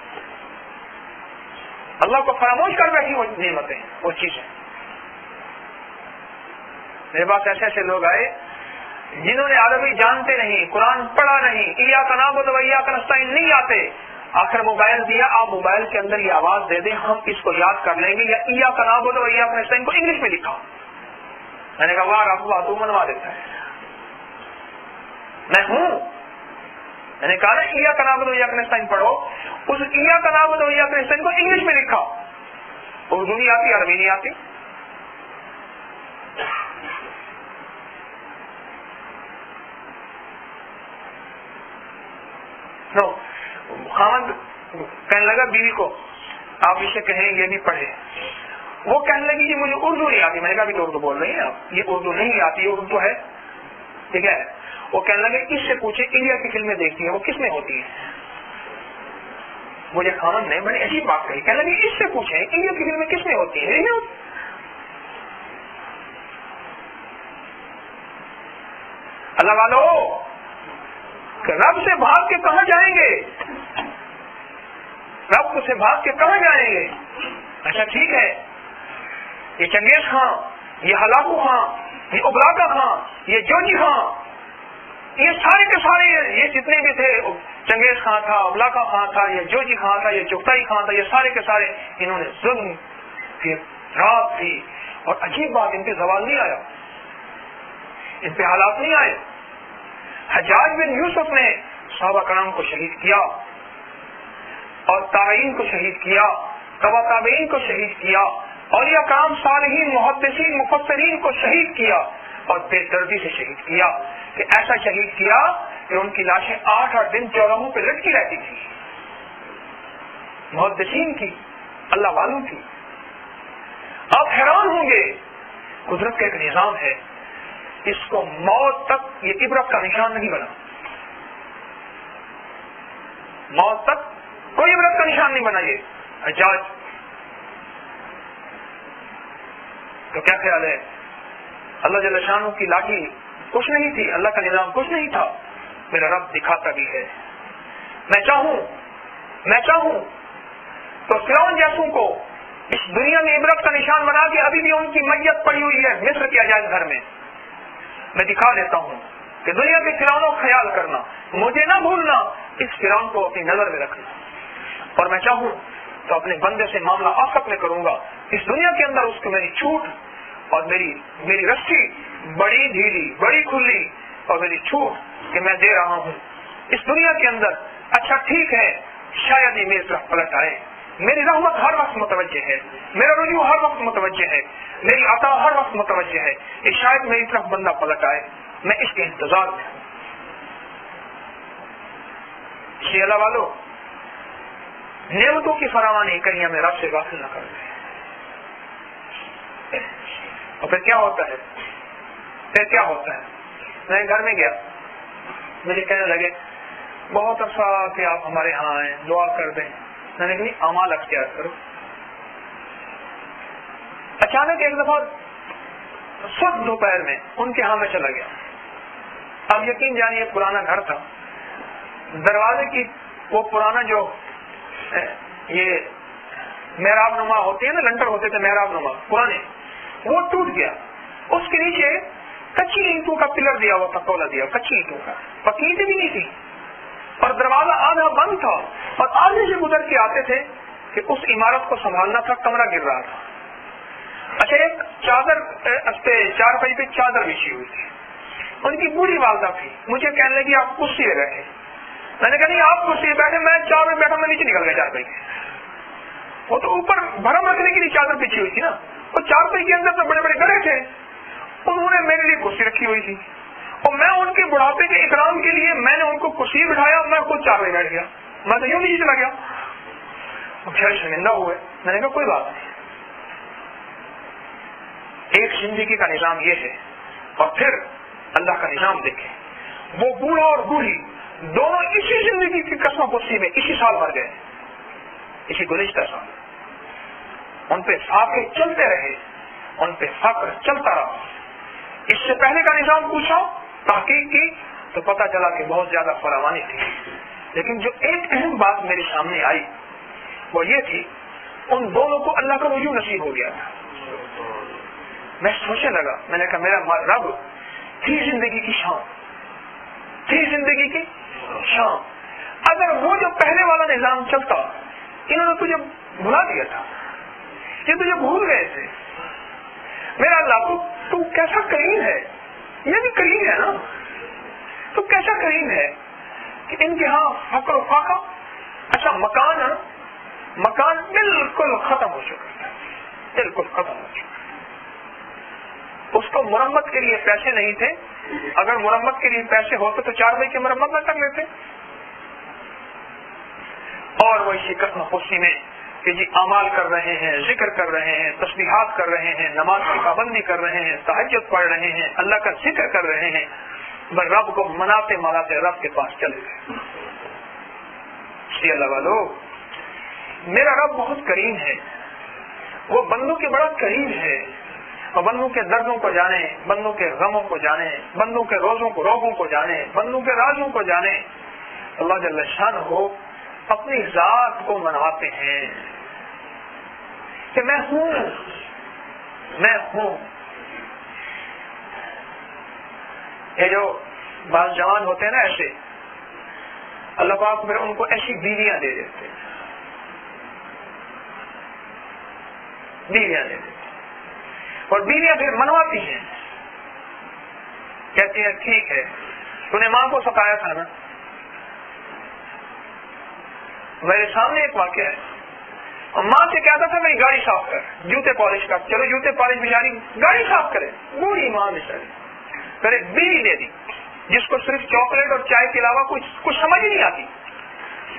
اللہ کو فراموش کر بیٹھی وہ نعمتیں، وہ چیزیں۔ میرے پاس ایسے ایسے لوگ آئے جنہوں نے عربی جانتے نہیں، قرآن پڑھا نہیں، ایاک نعبد و ایاک نستعین نہیں آتے، آخر موبائل دیا، آپ موبائل کے اندر یہ آواز دے دیں، ہم اس کو یاد کر لیں گے، یا ایاک نعبد و ایاک نستعین کو انگلش میں لکھا۔ میں نے کہا واہ رب تو منوا دیتا ہے، میں ہوں۔ میں نے کہا نا ایاک نعبد و ایاک نستعین پڑھو، اس ایاک نعبد و ایاک نستعین کو انگلش میں لکھا، اردو نہیں آتی، عربی نہیں آتی۔ خاوند کہنے لگا بیوی کو آپ اسے کہیں یہ بھی پڑھے، وہ کہنے لگی کہ مجھے اردو نہیں آتی۔ میں نے کہا بھی تو اردو بول رہی ہیں آپ، یہ اردو نہیں آتی، یہ اردو ہے، ٹھیک ہے۔ وہ کہنے لگے اس سے پوچھے انڈیا کی فلمیں دیکھتی ہیں وہ کس میں ہوتی ہیں؟ مجھے خاوند نے بڑی عجیب بات کہی، کہنے لگے اس سے پوچھیں انڈیا کی فلمیں کس میں ہوتی ہیں؟ اللہ والو رب سے بھاگ کے کہاں جائیں گے؟ رب سے بھاگ کے کہاں جائیں گے؟ اچھا ٹھیک ہے، یہ چنگیز خان، یہ ہلاکو خان، یہ ابلاکا خان، یہ جوجی خان، یہ سارے کے سارے، یہ جتنے بھی تھے، چنگیز خان تھا، ابلاکا خان تھا، یہ جوجی خان تھا، یہ چغتائی خان تھا، یہ سارے کے سارے انہوں نے ظلم کی رات تھی، اور عجیب بات ان پہ زوال نہیں آیا، ان پہ حالات نہیں آئے۔ حجاج بن یوسف نے صحابہ کرام کو شہید کیا، اور تابعین کو شہید کیا، تبع تابعین کو شہید کیا، اولیاء کرام صالحین محدثین مفسرین کو شہید کیا، اور بے دردی سے شہید کیا، کہ ایسا شہید کیا کہ ان کی لاشیں 8 دن چوراہوں پہ لٹکی رہتی تھی، محدثین کی، اللہ والوں کی۔ آپ حیران ہوں گے، قدرت کا ایک نظام ہے، اس کو موت تک یہ عبرت کا نشان نہیں بنا، موت تک کوئی عبرت کا نشان نہیں بنا یہ حجاج۔ تو کیا خیال ہے؟ اللہ جل شانہ کی لاٹھی کچھ نہیں تھی، اللہ کا نظام کچھ نہیں تھا، میرا رب دکھاتا بھی ہے۔ میں چاہوں تو فرعون جیسوں کو اس دنیا میں عبرت کا نشان بنا کے ابھی بھی ان کی میت پڑی ہوئی ہے مصر کے عجائب گھر میں، میں دکھا دیتا ہوں کہ دنیا کے فرعونوں کا خیال کرنا، مجھے نہ بھولنا، اس فرعون کو اپنی نظر میں رکھنا، اور میں چاہوں تو اپنے بندے سے معاملہ آفت میں کروں گا، اس دنیا کے اندر اس کو میری چھوٹ اور میری رسی بڑی ڈھیلی بڑی کھلی اور میری چھوٹ کہ میں دے رہا ہوں اس دنیا کے اندر۔ اچھا ٹھیک ہے، شاید ہی میری طرف پلٹ آئے، میری رحمت ہر وقت متوجہ ہے، میرا رجوع ہر وقت متوجہ ہے، میری عطا ہر وقت متوجہ ہے، کہ شاید میری طرف بندہ پلٹ آئے، میں اس کے انتظار میں ہوں۔ اللہ والو نعمتوں کی فراوانی کہیں ہمیں رب سے غافل نہ کر دے۔ اور پھر کیا ہوتا ہے؟ میں گھر میں گیا، مجھے کہنے لگے بہت عرصہ کہ آپ ہمارے ہاں آئیں، دعا کر دیں۔ میں نے کہا اعمال اختیار کرو۔ اچانک ایک دفعہ سخت دوپہر میں ان کے ہاں میں چلا گیا۔ اب یقین جانیے پرانا گھر تھا، دروازے کی وہ پرانا جو یہ محراب نما ہوتے ہیں نا، لنٹر ہوتے تھے محراب نما پرانے، وہ ٹوٹ گیا، اس کے نیچے کچی اینٹوں کا پلر دیا ہوا تھا، تولا دیا کچی اینٹوں کا، پکی اینٹیں بھی نہیں تھی، اور دروازہ آدھا بند تھا، اور آدھے سے گزر کے آتے تھے کہ اس عمارت کو سنبھالنا تھا، کمرہ گر رہا تھا۔ اچھا ایک چادر چار پائی پہ چادر بچھی ہوئی تھی، ان کی بوڑھی والدہ تھی، مجھے کہنے لگی آپ کرسی پہ بیٹھے۔ میں نے کہا نہیں آپ کرسی پہ بیٹھے، میں چار پہ بیٹھا، میں نیچے نکل گیا چار پائی کے۔ وہ تو اوپر بھرم رکھنے کے لیے چادر بچھی ہوئی تھی نا، وہ چار پائی کے اندر تو بڑے بڑے گڑھے تھے، انہوں نے میرے لیے کرسی رکھی ہوئی تھی، اور میں ان کے بڑھاپے کے اکرام کے لیے میں نے ان کو کرسی بٹھایا، میں خود 4 بجے بیٹھ گیا، میں تو یوں نیچے چلا گیا، پھر شرمندہ ہوئے۔ میں نے کہا کوئی بات نہیں، ایک زندگی کا نظام یہ ہے، اور پھر اللہ کا نظام دیکھیں، وہ بوڑھا اور بوڑھی دونوں اسی زندگی کی قسم پرسی میں اسی سال مر گئے، اسی گزشتہ سال۔ ان پہ فاقے چلتے رہے، ان پہ فقر چلتا رہا۔ اس سے پہلے کا نظام پوچھا، تحقیق کی تو پتہ چلا کہ بہت زیادہ فراوانی تھی، لیکن جو ایک اہم بات میرے سامنے آئی وہ یہ تھی، ان دونوں کو اللہ کا رجوع نصیب ہو گیا تھا۔ میں سوچنے لگا، میں نے کہا میرا رب تھی زندگی کی شان، تھی زندگی کی شان، اگر وہ جو پہلے والا نظام چلتا، انہوں نے تجھے بھلا دیا تھا، یہ تجھے بھول گئے تھے، میرا اللہ تو کیسا کریم ہے، یہ بھی کریم ہے نا، تو کیسا کریم ہے کہ ان کے ہاں فقر و فاقہ، اچھا مکان بالکل ختم ہو چکا ہے، بالکل ختم ہو چکا، اس کو مرمت کے لیے پیسے نہیں تھے، اگر مرمت کے لیے پیسے ہوتے تو 4 بجے کی مرمت نہ کر لیتے، اور وہ اسی قسم خوشی میں کہ جی اعمال کر رہے ہیں، ذکر کر رہے ہیں، تسبیحات کر رہے ہیں، نماز کی پابندی کر رہے ہیں، تہجد پڑھ رہے ہیں، اللہ کا ذکر کر رہے ہیں، بس رب کو مناتے مناتے رب کے پاس چلے گئے۔ جی اللہ والو، میرا رب بہت کریم ہے، وہ بندوں کے بڑا کریم ہے، اور بندوں کے دردوں کو جانے، بندوں کے غموں کو جانے، بندوں کے روگوں کو جانے، بندوں کے رازوں کو جانے۔ اللہ جل شانہ اپنی ذات کو منواتے ہیں کہ میں ہوں۔ یہ جو بعض جوان ہوتے ہیں نا ایسے، اللہ پاک پھر ان کو ایسی بیویاں دے دیتے ہیں، اور بیویاں پھر منواتی ہیں، کہتی ہیں ٹھیک ہے، تو نے ماں کو ستایا تھا نا۔ میرے سامنے ایک واقعہ ہے، اور ماں سے کہتا تھا میری گاڑی صاف کر، جوتے پالش کر، چلو جوتے پالش بیچاری گاڑی صاف کرے، بوڑھی ماں بیچاری، پھر ایک بیوی دے دی جس کو صرف چاکلیٹ اور چائے کے علاوہ کچھ سمجھ ہی نہیں آتی،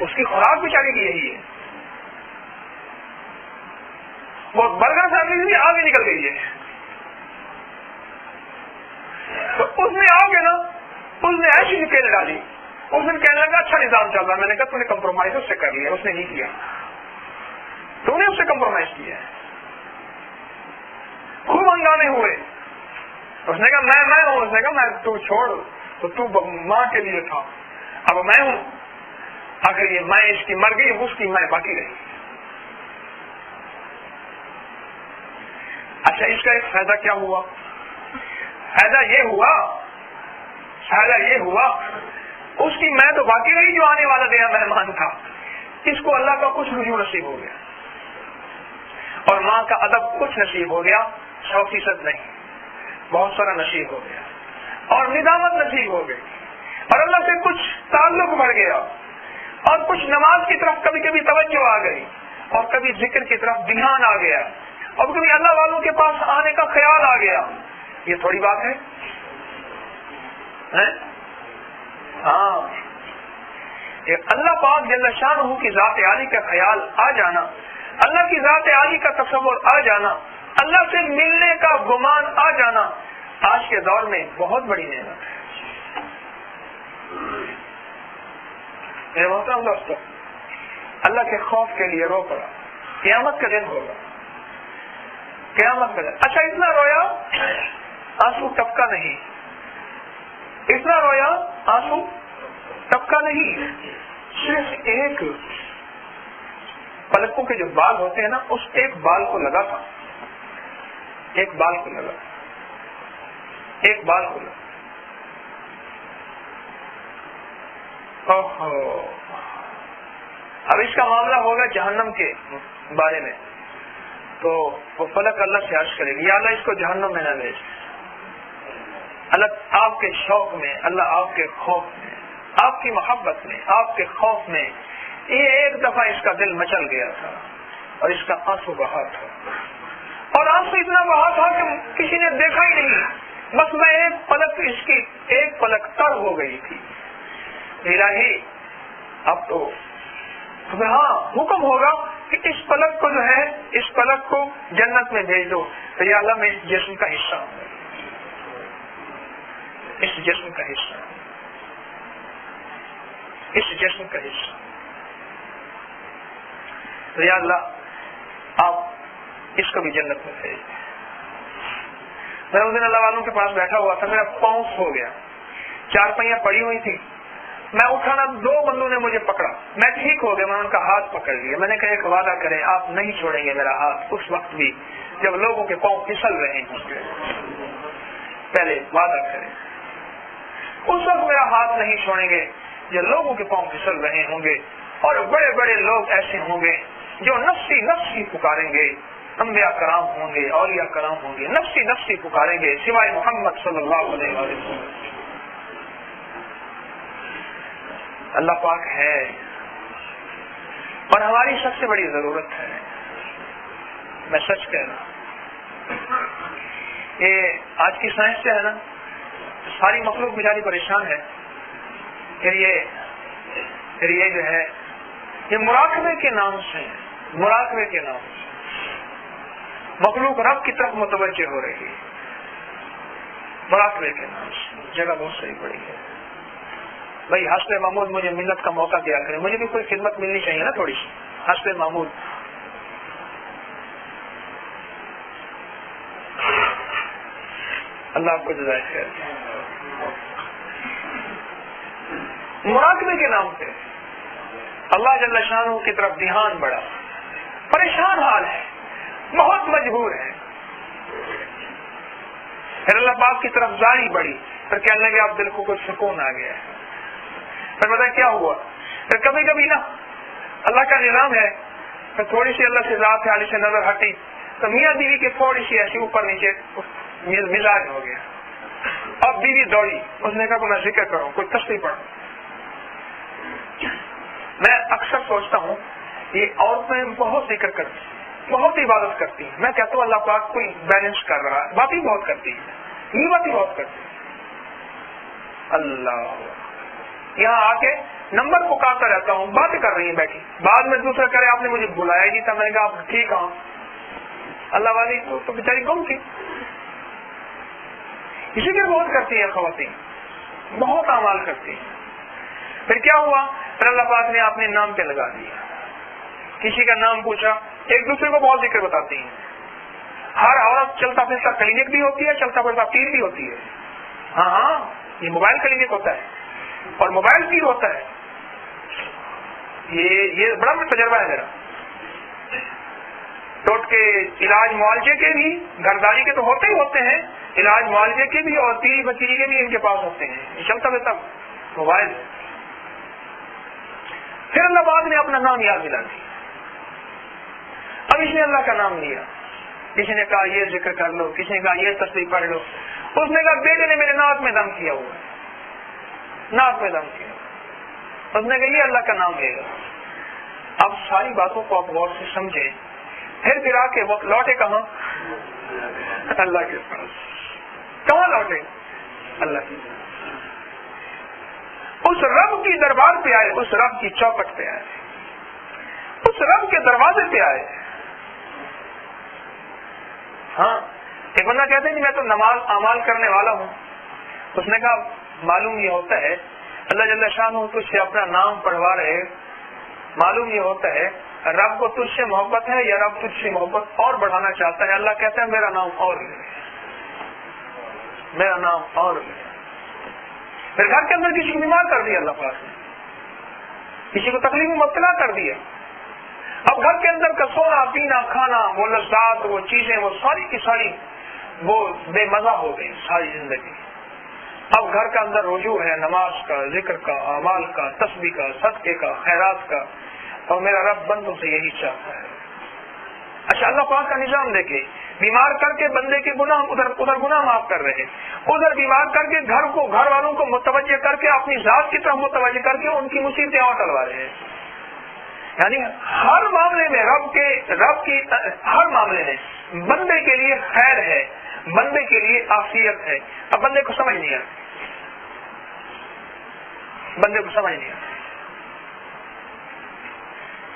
اس کی خوراک بیچاری کی یہی ہے، وہ برگر فیملی سے آگے نکل گئی ہے، تو اس نے آگے نا، اس نے ایسی نکیل ڈالی، اس دن کہنے لگا اچھا نظام چل رہا ہے، میں نے کہا تو نے کمپرومائز اس سے کر لیا، اس نے نہیں کیا، تو نے اس سے کمپرومائز کیا، خوب ہنگامے ہوئے، اس نے کہا میں ہوں، اس نے کہا میں تو چھوڑ، تو ماں کے لیے تھا، اب میں ہوں، آخر یہ میں اس کی مر گئی، اس کی میں باقی رہی۔ اچھا اس کا ایک فائدہ کیا ہوا؟ فائدہ یہ ہوا اس کی میں تو باقی رہی، جو آنے والا نیا مہمان تھا اس کو اللہ کا کچھ رجوع نصیب ہو گیا، اور ماں کا ادب کچھ نصیب ہو گیا، 100% نہیں، بہت سارا نصیب ہو گیا، اور ندامت نصیب ہو گئی، اور اللہ سے کچھ تعلق بڑھ گیا، اور کچھ نماز کی طرف کبھی کبھی توجہ آ گئی، اور کبھی ذکر کی طرف دھیان آ گیا، اور کبھی اللہ والوں کے پاس آنے کا خیال آ گیا۔ یہ تھوڑی بات ہے؟ ہاں، یہ اللہ پاک جل شانہ کی ذات عالی کا خیال آ جانا، اللہ کی ذات عالی کا تصور آ جانا، اللہ سے ملنے کا گمان آ جانا، آج کے دور میں بہت بڑی نعمت ہے۔ میرے محترم دوستو، اللہ کے خوف کے لیے رو پڑا، قیامت کا دن ہوگا، قیامت کا دن۔ اچھا اتنا رویا آنسو ٹپکا نہیں، اتنا رویا آنسو ٹپکا نہیں، صرف ایک پلکوں کے جو بال ہوتے ہیں نا، اس ایک بال کو لگا تھا، ایک بال کو لگا، ایک بال کو لگا۔ اب اس کا معاملہ ہوگا جہنم کے بارے میں، تو وہ فلک اللہ سے عرض کرے گی، یا اللہ اس کو جہنم میں نہ بھیج، اللہ آپ کے شوق میں، اللہ آپ کے خوف میں، آپ کی محبت میں، آپ کے خوف میں، یہ ایک دفعہ اس کا دل مچل گیا تھا اور اس کا آنسو بہا تھا، اور آنسو اتنا بہا تھا کہ کسی نے دیکھا ہی نہیں، بس میں ایک پلک اس کی ایک پلک تر ہو گئی تھی. الہی اب تو ہاں حکم ہوگا کہ اس پلک کو جو ہے اس پلک کو جنت میں بھیج دو. تو یا اللہ میں اس جسم کا حصہ ہوں, اس جسم کا حصہ, اس جسم کا حصہ. تو یا اللہ آپ اس کو بھی جنت میں بھیج دیں. میں اس دن اللہ والوں کے پاس بیٹھا ہوا تھا, میرا پاؤں ہو گیا, 4 پہیاں پڑی ہوئی تھی, میں اٹھانا 2 بندوں نے مجھے پکڑا, میں ٹھیک ہو گیا, میں ان کا ہاتھ پکڑ لیا. میں نے کہا ایک وعدہ کریں آپ نہیں چھوڑیں گے میرا ہاتھ اس وقت بھی جب لوگوں کے پاؤں پھسل رہے ہوں گے. پہلے وعدہ کریں اس وقت میرا ہاتھ نہیں چھوڑیں گے جب لوگوں کے پاؤں پھسل رہے ہوں گے. اور بڑے بڑے لوگ ایسے ہوں گے جو نفسی نفسی پکاریں گے, انبیاء کرام ہوں گے, اولیاء کرام ہوں گے, نفسی نفسی پکاریں گے سوائے محمد صلی اللہ علیہ وسلم. اللہ پاک ہے اور ہماری سب سے بڑی ضرورت ہے. میں سچ کہہ رہا ہوں, یہ آج کی سائنس سے ہے نا, ساری مخلوق بیچاری پریشان ہے. پھر یہ جو ہے یہ مراقبے کے نام سے, مراقبے کے نام سے مخلوق رب کی طرف متوجہ ہو رہی ہے. مراقبے کے نام سے جگہ بہت صحیح پڑی ہے. بھائی حسن محمود مجھے منت کا موقع دیا کرے, مجھے بھی کوئی خدمت ملنی چاہیے نا تھوڑی سی. حسن محمود اللہ آپ کو جزائے خیر. مراقبے کے نام پہ اللہ جل شانہ کی طرف دھیان بڑھا, پریشان حال ہے, بہت مجبور ہے. پھر اللہ پاک کی طرف زاری بڑھی, پھر کہنے لگے آپ دل کو کچھ سکون آ گیا. پھر پتہ کیا ہوا, پھر کبھی کبھی نا اللہ کا نظام ہے, پھر تھوڑی سی اللہ سے ذات عالی سے نظر ہٹی تو میاں بیوی کی تھوڑی سی ایسی اوپر نیچے مزاج ہو گیا. اب بیوی دوڑی, اس نے کہا کہ میں ذکر کروں, کوئی تسبیح پڑھوں. میں اکثر سوچتا ہوں یہ عورتیں بہت ذکر کرتی ہیں, بہت عبادت کرتی ہیں. میں کہتا ہوں اللہ پاک کوئی بیلنس کر رہا ہے, باتیں بہت کرتی ہے, یہ باتیں بہت کرتی ہے. اللہ یہاں آ کے نمبر پکارتا رہتا ہوں, باتیں کر رہی ہیں بیٹھی, بعد میں دوسرا کرے آپ نے مجھے بلایا ہی نہیں تھا. میں نے کہا آپ ٹھیک ہوں. اللہ والی تو بیچاری گم تھی. اسی لیے بہت کرتی ہیں خواتین, بہت اعمال کرتی ہیں. پھر کیا ہوا, پھر اللہ پاک نے اپنے نام پہ لگا دیا. کسی کا نام پوچھا, ایک دوسرے کو بہت ذکر بتاتی ہیں. ہر عورت چلتا پھرتا کلینک بھی ہوتی ہے, چلتا پھرتا پیر بھی ہوتی ہے. ہاں ہاں, یہ موبائل کلینک ہوتا ہے اور موبائل پیر ہوتا ہے. یہ بڑا تجربہ ہے میرا. ٹوٹ کے علاج معالجے کے بھی, گھرداری کے تو ہوتے ہی ہوتے ہیں, علاج معالجے کے بھی اور پیری بچیری کے بھی ان کے پاس ہوتے ہیں. یہ چلتا پھرتا موبائل. پھر اللہ پاک نے اپنا نام یاد دلا دیا. اب اس نے اللہ کا نام لیا, کسی نے کہا یہ ذکر کر لو, کسی نے کہا یہ تسبیح پڑھ لو. اس نے کہا بیٹے نے میرے ناک میں دم کیا ہوا, ناک میں دم کیا. اس نے کہا یہ اللہ کا نام لے گا. اب ساری باتوں کو آپ غور سے سمجھیں. پھر آ کے وہ لوٹے کہاں, اللہ کے پاس. کہاں لوٹے, اللہ کے پاس. اس رب کی دربار پہ آئے, اس رب کی چوکٹ پہ آئے, اس رب کے دروازے پہ آئے. ہاں, ایک بندہ کہتے ہیں کہ میں تو نماز اعمال کرنے والا ہوں. اس نے کہا معلوم یہ ہوتا ہے اللہ جل شانہ تجھ سے اپنا نام پڑھوا رہے, معلوم یہ ہوتا ہے رب کو تجھ سے محبت ہے یا رب تجھ سے محبت اور بڑھانا چاہتا ہے. اللہ کہتا ہے میرا نام اور لے, میرا نام اور لے. پھر گھر کے اندر کسی کو بیمار کر دیا اللہ پاک نے, کسی کو تکلیف میں مبتلا کر دیا. اب گھر کے اندر کا سونا پینا کھانا, وہ لذات, وہ چیزیں, وہ ساری کی ساری وہ بے مزہ ہو گئی ساری زندگی. اب گھر کا اندر رجوع ہے نماز کا, ذکر کا, اعمال کا, تسبیح کا, صدقے کا, خیرات کا, اور میرا رب بندوں سے یہی چاہتا ہے. اچھا, اللہ پاک کا نظام دیکھے, بیمار کر کے بندے کے گناہ ادھر گناہ معاف کر رہے, ادھر بیمار کر کے گھر کو, گھر والوں کو متوجہ کر کے اپنی ذات کی طرف متوجہ کر کے ان کی مصیبتیں اور ٹلوا رہے ہیں. یعنی ہر معاملے میں رب کی ہر معاملے میں بندے کے لیے خیر ہے, بندے کے لیے عافیت ہے. اب بندے کو سمجھ نہیں آتی، بندے کو سمجھ نہیں آتی.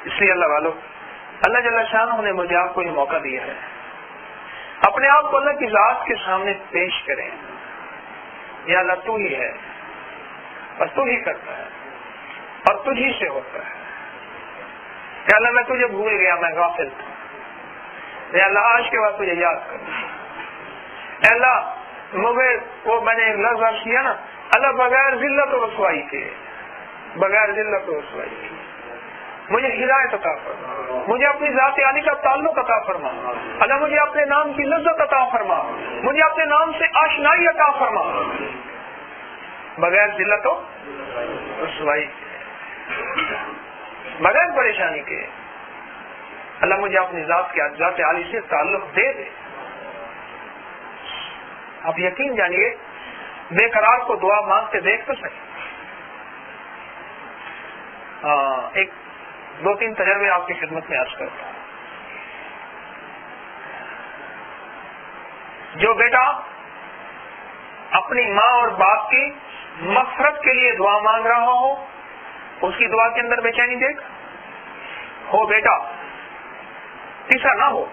اس لیے اللہ والوں، اللہ جل شانہ نے مجھے آپ کو یہ موقع دیا ہے، اپنے آپ کو اللہ کی ذات کے سامنے پیش کریں. یا اللہ تو ہی ہے، بس تو ہی کرتا ہے اور تجھی سے ہوتا ہے. یا اللہ میں تجھے بھول گیا، میں غافل تھا. یا اللہ آج کے بعد تجھے یاد کروں. اے اللہ مجھے وہ میں نے ایک لفظ عرض کیا نا، اللہ بغیر ذلت و رسوائی کے، بغیر ذلت و رسوائی کے مجھے ہدایت عطا فرما، مجھے اپنی ذات عالی کا تعلق عطا فرما. اللہ مجھے اپنے نام کی لذت عطا فرما، مجھے اپنے نام سے آشنائی عطا فرما، بغیر ذلت و رسوائی کے، بغیر پریشانی کے. اللہ مجھے اپنی ذات عالی سے تعلق دے دے. آپ یقین جانیے بے قرار کو دعا مانگتے دیکھ تو سکیں. ایک دو تین تجربے آپ کی خدمت میں عرض کرتا ہوں. جو بیٹا اپنی ماں اور باپ کی مغفرت کے لیے دعا مانگ رہا ہو، اس کی دعا کے اندر بے چینی دیکھ ہو. بیٹا تیسرا نہ ہو،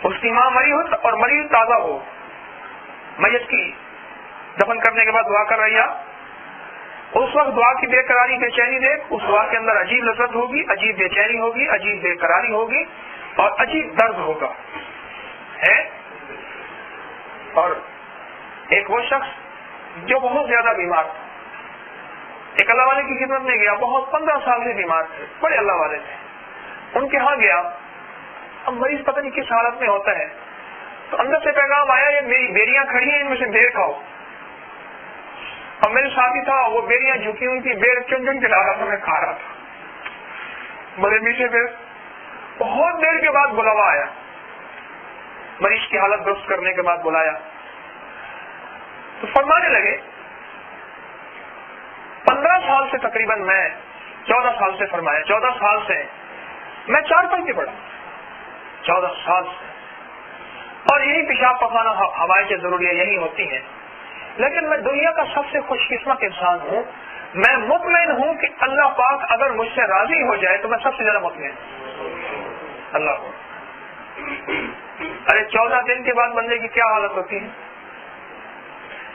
اس کی ماں مری ہو اور مریض تازہ ہو، میت کی دفن کرنے کے بعد دعا کر رہی ہے، اس وقت دعا کی بے قراری بے چینی دیکھ. اس دعا کے اندر عجیب لذت ہوگی، عجیب بے چینی ہوگی، عجیب بے قراری ہوگی اور عجیب درد ہوگا ہے. اور ایک وہ شخص جو بہت زیادہ بیمار تھا، ایک اللہ والے کی خدمت میں گیا، بہت 15 سال سے بیمار تھے، بڑے اللہ والے تھے. ان کے ہاں گیا، اب مریض پتہ نہیں کس حالت میں ہوتا ہے، تو اندر سے پیغام آیا یہ میری بیریاں کھڑی ہیں، ان میں سے بیر کھاؤ. اور میرے ساتھی تھا، وہ بیریاں جھکی ہوئی تھی، بیر چن چن کے لا رہا تھا، میں کھا رہا تھا، بڑے میٹھے بیر. بہت دیر کے بعد بلاوا آیا، مریض کی حالت درست کرنے کے بعد بلایا تو فرمانے لگے 15 سال سے تقریباً میں 14 سال سے فرمایا 14 سال سے میں 4 پل کے پڑا، 14 سال سے، اور یہی پیشاب پخانا ہوائیں کی ضروریاں یہی ہوتی ہیں. لیکن میں دنیا کا سب سے خوش قسمت انسان ہوں. میں مطمئن ہوں کہ اللہ پاک اگر مجھ سے راضی ہو جائے تو میں سب سے زیادہ مطمئن ہوں اللہ کو. ارے 14 دن کے بعد بندے کی کیا حالت ہوتی ہے،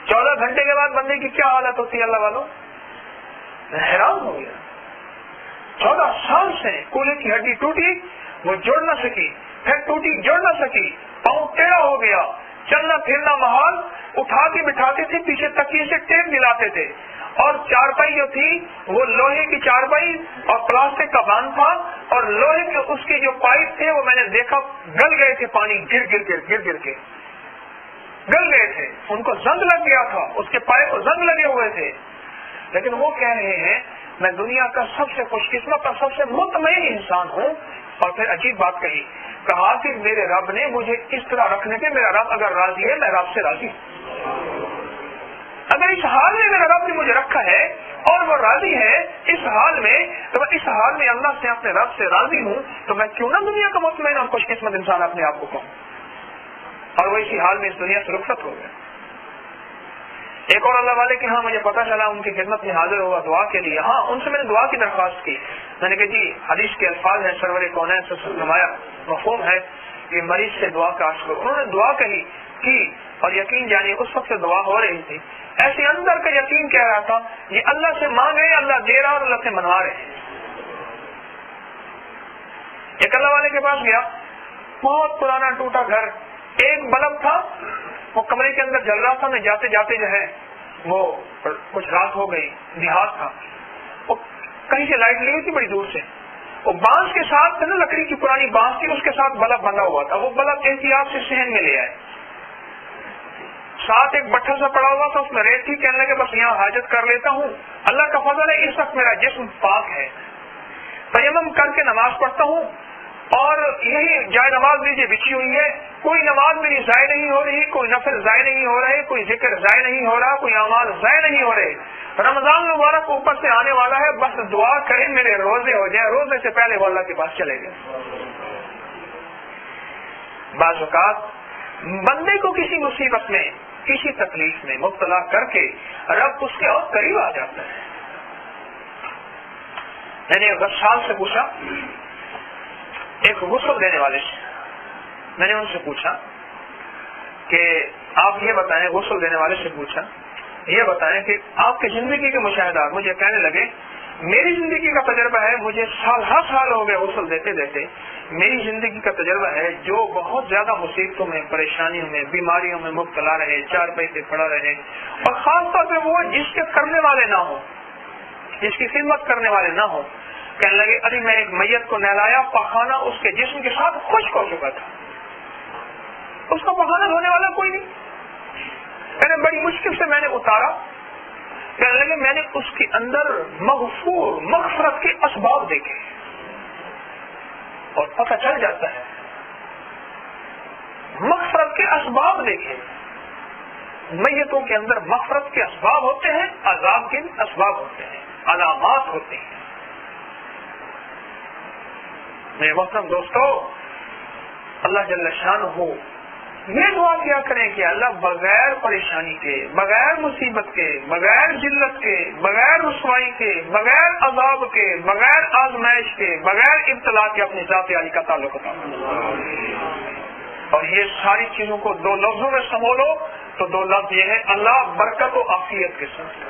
14 گھنٹے کے بعد بندے کی کیا حالت ہوتی ہے اللہ والوں. میں حیران ہو گیا. 14 سال سے کولے کی ہڈی ٹوٹی، وہ جوڑ نہ سکی، پھر ٹوٹی جوڑ نہ سکی، پاؤں ٹیڑھا ہو گیا، چلنا پھرنا محال، اٹھا کے بٹھاتے تھے، پیچھے تکیے سے ٹیپ دلاتے تھے، اور چارپائی جو تھی وہ لوہے کی چارپائی اور پلاسٹک کا باندھ تھا، اور لوہے کے اس کے جو پائپ تھے وہ میں نے دیکھا گل گئے تھے، پانی گر گر کے گل گئے تھے، ان کو زنگ لگ گیا تھا، اس کے پائپ کو زنگ لگے ہوئے تھے. لیکن وہ کہہ رہے ہیں میں دنیا کا سب سے خوش قسمت اور سب سے مطمئن انسان ہوں. اور پھر عجیب بات کہا کہ میرے رب نے مجھے اس طرح رکھنے کے، میرا رب اگر راضی ہے میں رب سے راضی ہوں. اگر اس حال میں میرا رب نے مجھے رکھا ہے اور وہ راضی ہے اس حال میں، تو میں اس حال میں اللہ سے اپنے رب سے راضی ہوں، تو میں کیوں نہ دنیا کا مطمئن اور خوش قسمت انسان اپنے آپ کو کہوں. اور وہ اسی حال میں اس دنیا سے رخصت ہو گیا. ایک اور اللہ والے کے ہاں مجھے پتا چلا، ان کی خدمت میں حاضر ہوا دعا کے لیے. ہاں ان سے میں نے دعا کی درخواست کی. میں نے کہا جی حدیث کے الفاظ ہیں، سرور کونین سے نمایاں مفہوم ہے کہ مریض سے دعا کا عرض کرو. انہوں نے دعا کی اور یقین جانیے اس وقت سے دعا ہو رہی تھی، ایسے اندر کا یقین کہہ رہا تھا یہ اللہ سے مانگے، اللہ دے رہا اور اللہ سے منوا رہے ہیں. ایک اللہ والے کے پاس گیا، بہت پرانا ٹوٹا گھر، ایک بلب تھا وہ کمرے کے اندر جل رہا تھا. میں جاتے جاتے جو ہے وہ کچھ رات ہو گئی، دیہات تھا، وہ کہیں سے لائٹ لی ہوئی تھی بڑی دور سے، وہ بانس کے ساتھ نا لکڑی کی پرانی بانس تھی، اس کے ساتھ بلب بندھا ہوا تھا. وہ بلب احتیاط سے صحن میں لے آئے، ساتھ ایک بٹھا سا پڑا ہوا تھا، اس میں ریت تھی. کہنے لگے بس یہاں حاجت کر لیتا ہوں، اللہ کا فضل ہے اس وقت میرا جسم پاک ہے، تیمم کر کے نماز پڑھتا ہوں، اور یہی جائے نماز لیجیے بچھی ہوئی ہے، کوئی نماز میری ضائع نہیں ہو رہی، کوئی نفل ضائع نہیں ہو رہے، کوئی ذکر ضائع نہیں ہو رہا، کوئی اعمال ضائع نہیں ہو رہے. رمضان مبارک اوپر سے آنے والا ہے، بس دعا کریں میرے روزے ہو جائیں، روزے سے پہلے وہ اللہ کے پاس چلے گئے. بعض اوقات بندے کو کسی مصیبت میں کسی تکلیف میں مبتلا کر کے رب اس کے اور قریب آ جاتا ہے. میں نے غسال سے پوچھا, ایک غسل دینے والے سے, میں نے ان سے پوچھا کہ آپ یہ بتائیں, غسل دینے والے سے پوچھا یہ بتائیں کہ آپ کی زندگی کے مشاہدات. مجھے کہنے لگے میری زندگی کا تجربہ ہے, مجھے سال ہر سال ہو گئے غسل دیتے دیتے, میری زندگی کا تجربہ ہے جو بہت زیادہ مصیبتوں میں, پریشانیوں میں, بیماریوں میں مبتلا رہے, چار پیسے پڑا رہے, اور خاص طور پہ وہ جس کے کرنے والے نہ ہوں, جس کی خدمت کرنے والے نہ ہوں. کہنے لگے ابھی میں ایک میت کو نہلایا, پخانا اس کے جسم کے ساتھ خشک ہو چکا تھا, اس کا پخانا دھونے والا کوئی نہیں. کہنے بڑی مشکل سے میں نے اتارا. کہنے لگے میں نے اس کے اندر مغفور مغفرت کے اسباب دیکھے, اور پتہ چل جاتا ہے مغفرت کے اسباب دیکھے. میتوں کے اندر مغفرت کے اسباب ہوتے ہیں, عذاب کے اسباب ہوتے ہیں, علامات ہوتے ہیں. میرے محترم دوستو, اللہ جل شانہ یہ دعا کیا کریں کہ اللہ بغیر پریشانی کے, بغیر مصیبت کے, بغیر ذلت کے, بغیر رسوائی کے, بغیر عذاب کے, بغیر آزمائش کے, بغیر ابتلا کے اپنی ذات عالی کا تعلق عطا فرمائے. اور یہ ساری چیزوں کو دو لفظوں میں سمولو تو دو لفظ یہ ہے, اللہ برکت و عافیت کے ساتھ.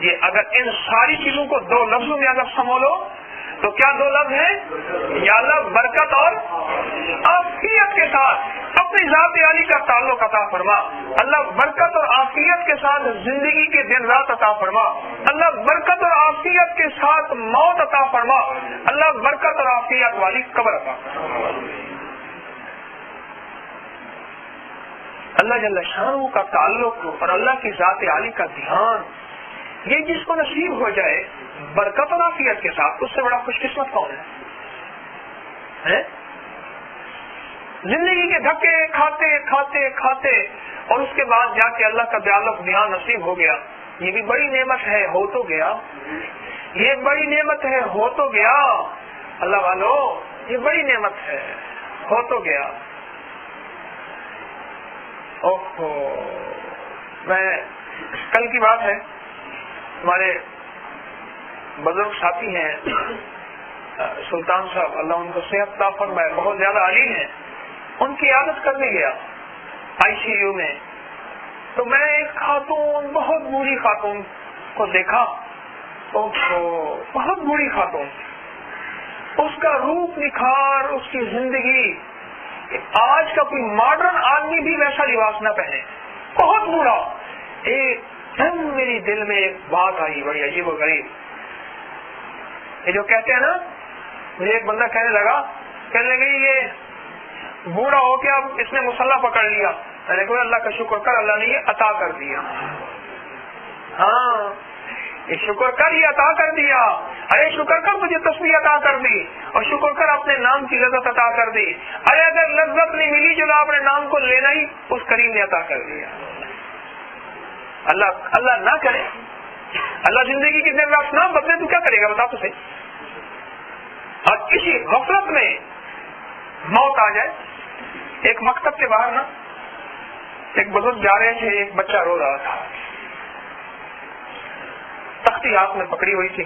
یہ اگر ان ساری چیزوں کو دو لفظوں میں اگر سمولو تو کیا دو لفظ ہیں؟ یا اللہ برکت اور عافیت کے ساتھ اپنی ذات عالی کا تعلق عطا فرما. اللہ برکت اور عافیت کے ساتھ زندگی کے دن رات عطا فرما. اللہ برکت اور عافیت کے ساتھ موت عطا فرما. اللہ برکت اور عافیت والی قبر عطا فرما. اللہ جل شانہ کا تعلق اور اللہ کی ذات عالی کا دھیان, یہ جس کو نصیب ہو جائے برکت اور عافیت کے ساتھ, اس سے بڑا خوش قسمت کون ہے؟ زندگی کے دھکے کھاتے کھاتے کھاتے اور اس کے بعد جا کے اللہ کا تعلق دھیان نصیب ہو گیا, یہ بھی بڑی نعمت ہے, ہو تو گیا. یہ بڑی نعمت ہے, ہو تو گیا. اللہ والو یہ بڑی نعمت ہے, ہو تو گیا. اوہو, میں کل کی بات ہے, ہمارے بزرگ ساتھی ہیں سلطان صاحب, اللہ ان کو صحت عطا فرمائے, بہت زیادہ عالم ہیں. ان کی عادت کرنے گیا ICU میں, تو میں ایک خاتون, بہت بوڑھی خاتون کو دیکھا. بہت بوڑھی خاتون, اس کا روپ نکھار, اس کی زندگی, آج کا کوئی ماڈرن آدمی بھی ویسا لباس نہ پہنے, بہت بوڑھا. ایک دم میری دل میں ایک بات آئی بڑی عجیب و غریب. یہ جو کہتے ہیں نا, مجھے ایک بندہ کہنے لگا یہ بوڑھا ہو کے اب اس نے مسلح پکڑ لیا. میں نے کہا اللہ کا شکر کر, اللہ نے یہ عطا کر دیا. ہاں یہ شکر کر, یہ عطا کر دیا. ارے شکر کر مجھے تسبیح عطا کر دی, اور شکر کر اپنے نام کی لذت عطا کر دی. ارے اگر لذت نہیں ملی جو اپنے نام کو لینا ہی اس کریم نے عطا کر دیا. اللہ نہ کرے, اللہ زندگی کی دن رات نہ بدلے تو کیا کرے گا بتا تو صحیح. اور کسی غفلت میں موت آ جائے. ایک مکتب کے باہر نا ایک بزرگ جا رہے تھے, ایک بچہ رو رہا تھا, تختی ہاتھ میں پکڑی ہوئی تھی.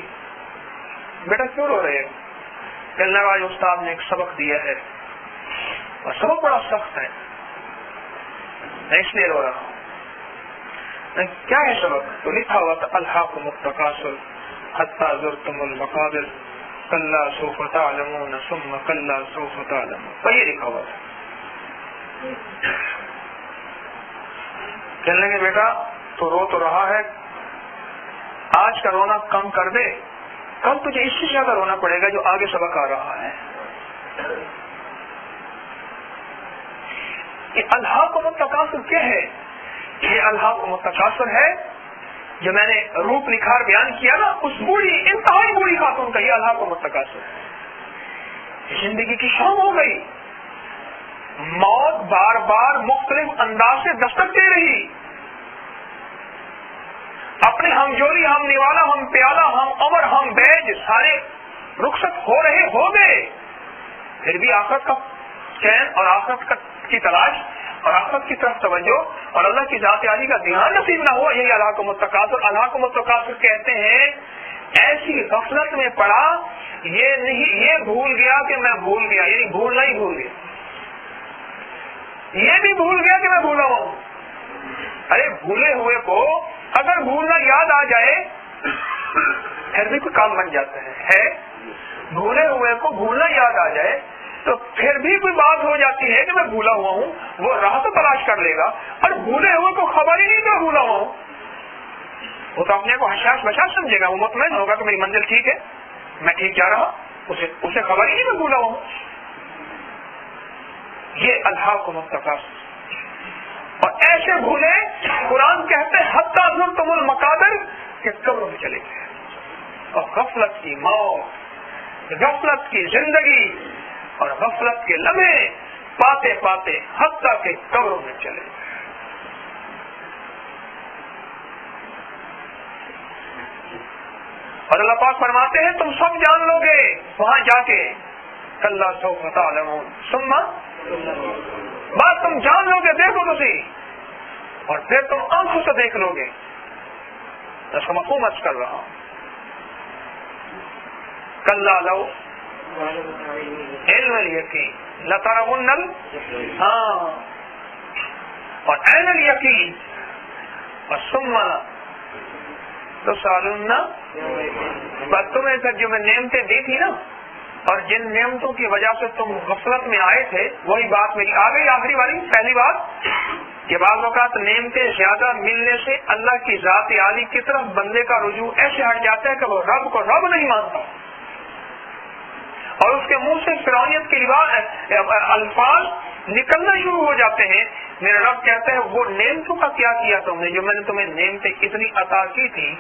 بیٹا کیوں رو رہے ہیں؟ کہنے لگا استاد نے ایک سبق دیا ہے اور سبق بڑا سخت ہے, میں اس لیے رو رہا ہوں. کیا ہے سبق؟ تو لکھا ہوا تھا الہاکم التکاثر حتی زرتم المقابر کلا سوف تعلمون ثم کلا سوف تعلمون. تو یہ لکھا ہوا تھا. کہنے لگے بیٹا تو رو تو رہا ہے, آج کا رونا کم کر دے, کل تجھے اس سے زیادہ رونا پڑے گا جو آگے سبق آ رہا ہے. یہ الہاکم التکاثر کیا ہے؟ یہ الہاکم التکاثر ہے جو میں نے روپ نکھار بیان کیا نا, اس بوڑھی انتہائی بوڑھی خاتون کا یہ الہاکم التکاثر. زندگی کی شام ہو گئی, موت بار بار مختلف انداز سے دستک دے رہی. اپنے ہم جولی, ہم نوالا, ہم پیالہ, ہم عمر, ہم بیج سارے رخصت ہو رہے ہو گئے, پھر بھی آخرت کا چین اور آخرت کی تلاش اور آخرت کی طرف توجہ اور اللہ کی ذات عالی کا دھیان نصیب نہ ہوا، یہی الہاکم التکاثر۔ الہاکم التکاثر کہتے ہیں ایسی غفلت میں پڑا، یہ نہیں یہ بھول گیا کہ میں بھول گیا، یعنی بھولنا ہی بھول گیا، یہ بھی بھول گیا کہ میں بھولا ہوں۔ ارے بھولے ہوئے کو اگر بھولنا یاد آ جائے پھر بھی کوئی کام بن جاتا ہے بھولے ہوئے کو بھولنا یاد آ جائے تو پھر بھی کوئی بات ہو جاتی ہے کہ میں بھولا ہوا ہوں، وہ راہ تو تلاش کر لے گا، اور بھولے ہوئے کو خبر ہی نہیں کہ بھولا ہوا ہوں، وہ تو اپنے کو حشاش بشاش سمجھے گا، وہ مطمئن ہوگا کہ میری منزل ٹھیک ہے، میں ٹھیک جا رہا، اسے خبر ہی نہیں میں بھولا ہوا ہوں۔ یہ الہاکم التکاثر۔ اور ایسے بھولے قرآن کہتے ہیں حتی زرتم المقابر کہ قبروں میں چلے گئے، اور غفلت کی موت، غفلت کی زندگی اور غفلت کے لمحے پاتے پاتے حتی کہ قبروں میں چلے گئے۔ اور اللہ پاک فرماتے ہیں تم سب جان لو گے وہاں جا کے، کلا سوف تعلمون ثم، بات تم جان لو گے، دیکھو تسی، اور پھر تم آنکھوں سے دیکھ لو گے۔ اس کا مفہوم عرض کر رہا ہوں، کلا لو علم الیقین لترون ہاں، اور عین الیقین، اور ثم تسألن، بس تمہیں سر جو میں نعمتیں دی تھی نا، اور جن نعمتوں کی وجہ سے تم غفلت میں آئے تھے، وہی بات میری آ گئی آخری والی پہلی بات کہ بعض اوقات نعمتیں زیادہ ملنے سے اللہ کی ذات عالی کی طرف بندے کا رجوع ایسے ہٹ جاتا ہے کہ وہ رب کو رب نہیں مانتا، اور اس کے منہ سے فرعونیت کے الفاظ نکلنا شروع ہو جاتے ہیں۔ میرا رب کہتا ہے وہ نعمتوں کا کیا کیا تم نے، جو میں نے تمہیں نعمتیں اتنی عطا کی تھی،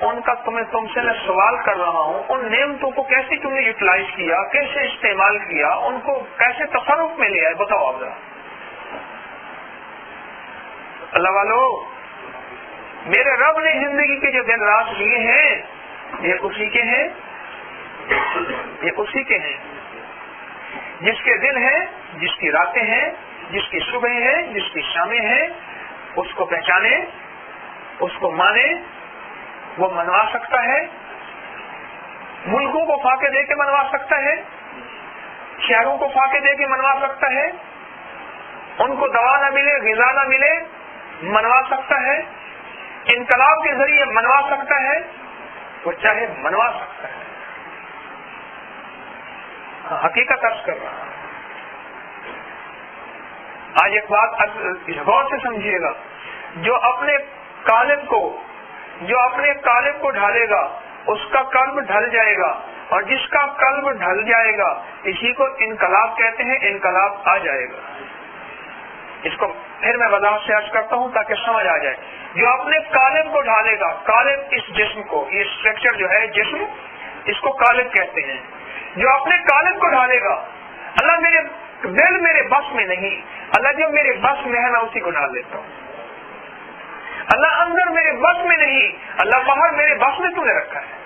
ان کا تم سے میں سوال کر رہا ہوں، ان نعمتوں کو کیسے تم نے یوٹیلائز کیا، کیسے استعمال کیا، ان کو کیسے تصرف میں لیا ہے، بتاؤ آپ ذرا۔ اللہ والو، میرے رب نے زندگی کے جو دن رات دیے ہیں یہ اسی کے ہیں، یہ اسی کے ہیں، جس کے دن ہیں، جس کی راتیں ہیں، جس کی صبح ہیں، جس کی شامیں ہیں، اس کو پہچانے، اس کو مانے، وہ منوا سکتا ہے، ملکوں کو فاقے دے کے منوا سکتا ہے، شہروں کو فاقے دے کے منوا سکتا ہے، ان کو دوا نہ ملے، غذا نہ ملے، منوا سکتا ہے، انقلاب کے ذریعے منوا سکتا ہے، وہ چاہے منوا سکتا ہے۔ حقیقت عرض کر رہا ہوں، آج ایک بات غور سے سمجھیے گا، جو اپنے قالب کو ڈھالے گا اس کا قلب ڈھل جائے گا، اور جس کا قلب ڈھل جائے گا اسی کو انقلاب کہتے ہیں، انقلاب آ جائے گا۔ اس کو پھر میں وضاحت سے عرض کرتا ہوں تاکہ سمجھ آ جائے۔ جو اپنے قالب کو ڈھالے گا، قالب اس جسم کو، یہ اسٹرکچر جو ہے جسم، اس کو قالب کہتے ہیں۔ جو اپنے قالب کو ڈھالے گا، اللہ میرے دل میرے بس میں نہیں، اللہ جو میرے بس میں ہے میں اسی کو ڈال دیتا ہوں۔ اللہ اندر میرے بس میں نہیں، اللہ باہر میرے بس میں تو نے رکھا ہے۔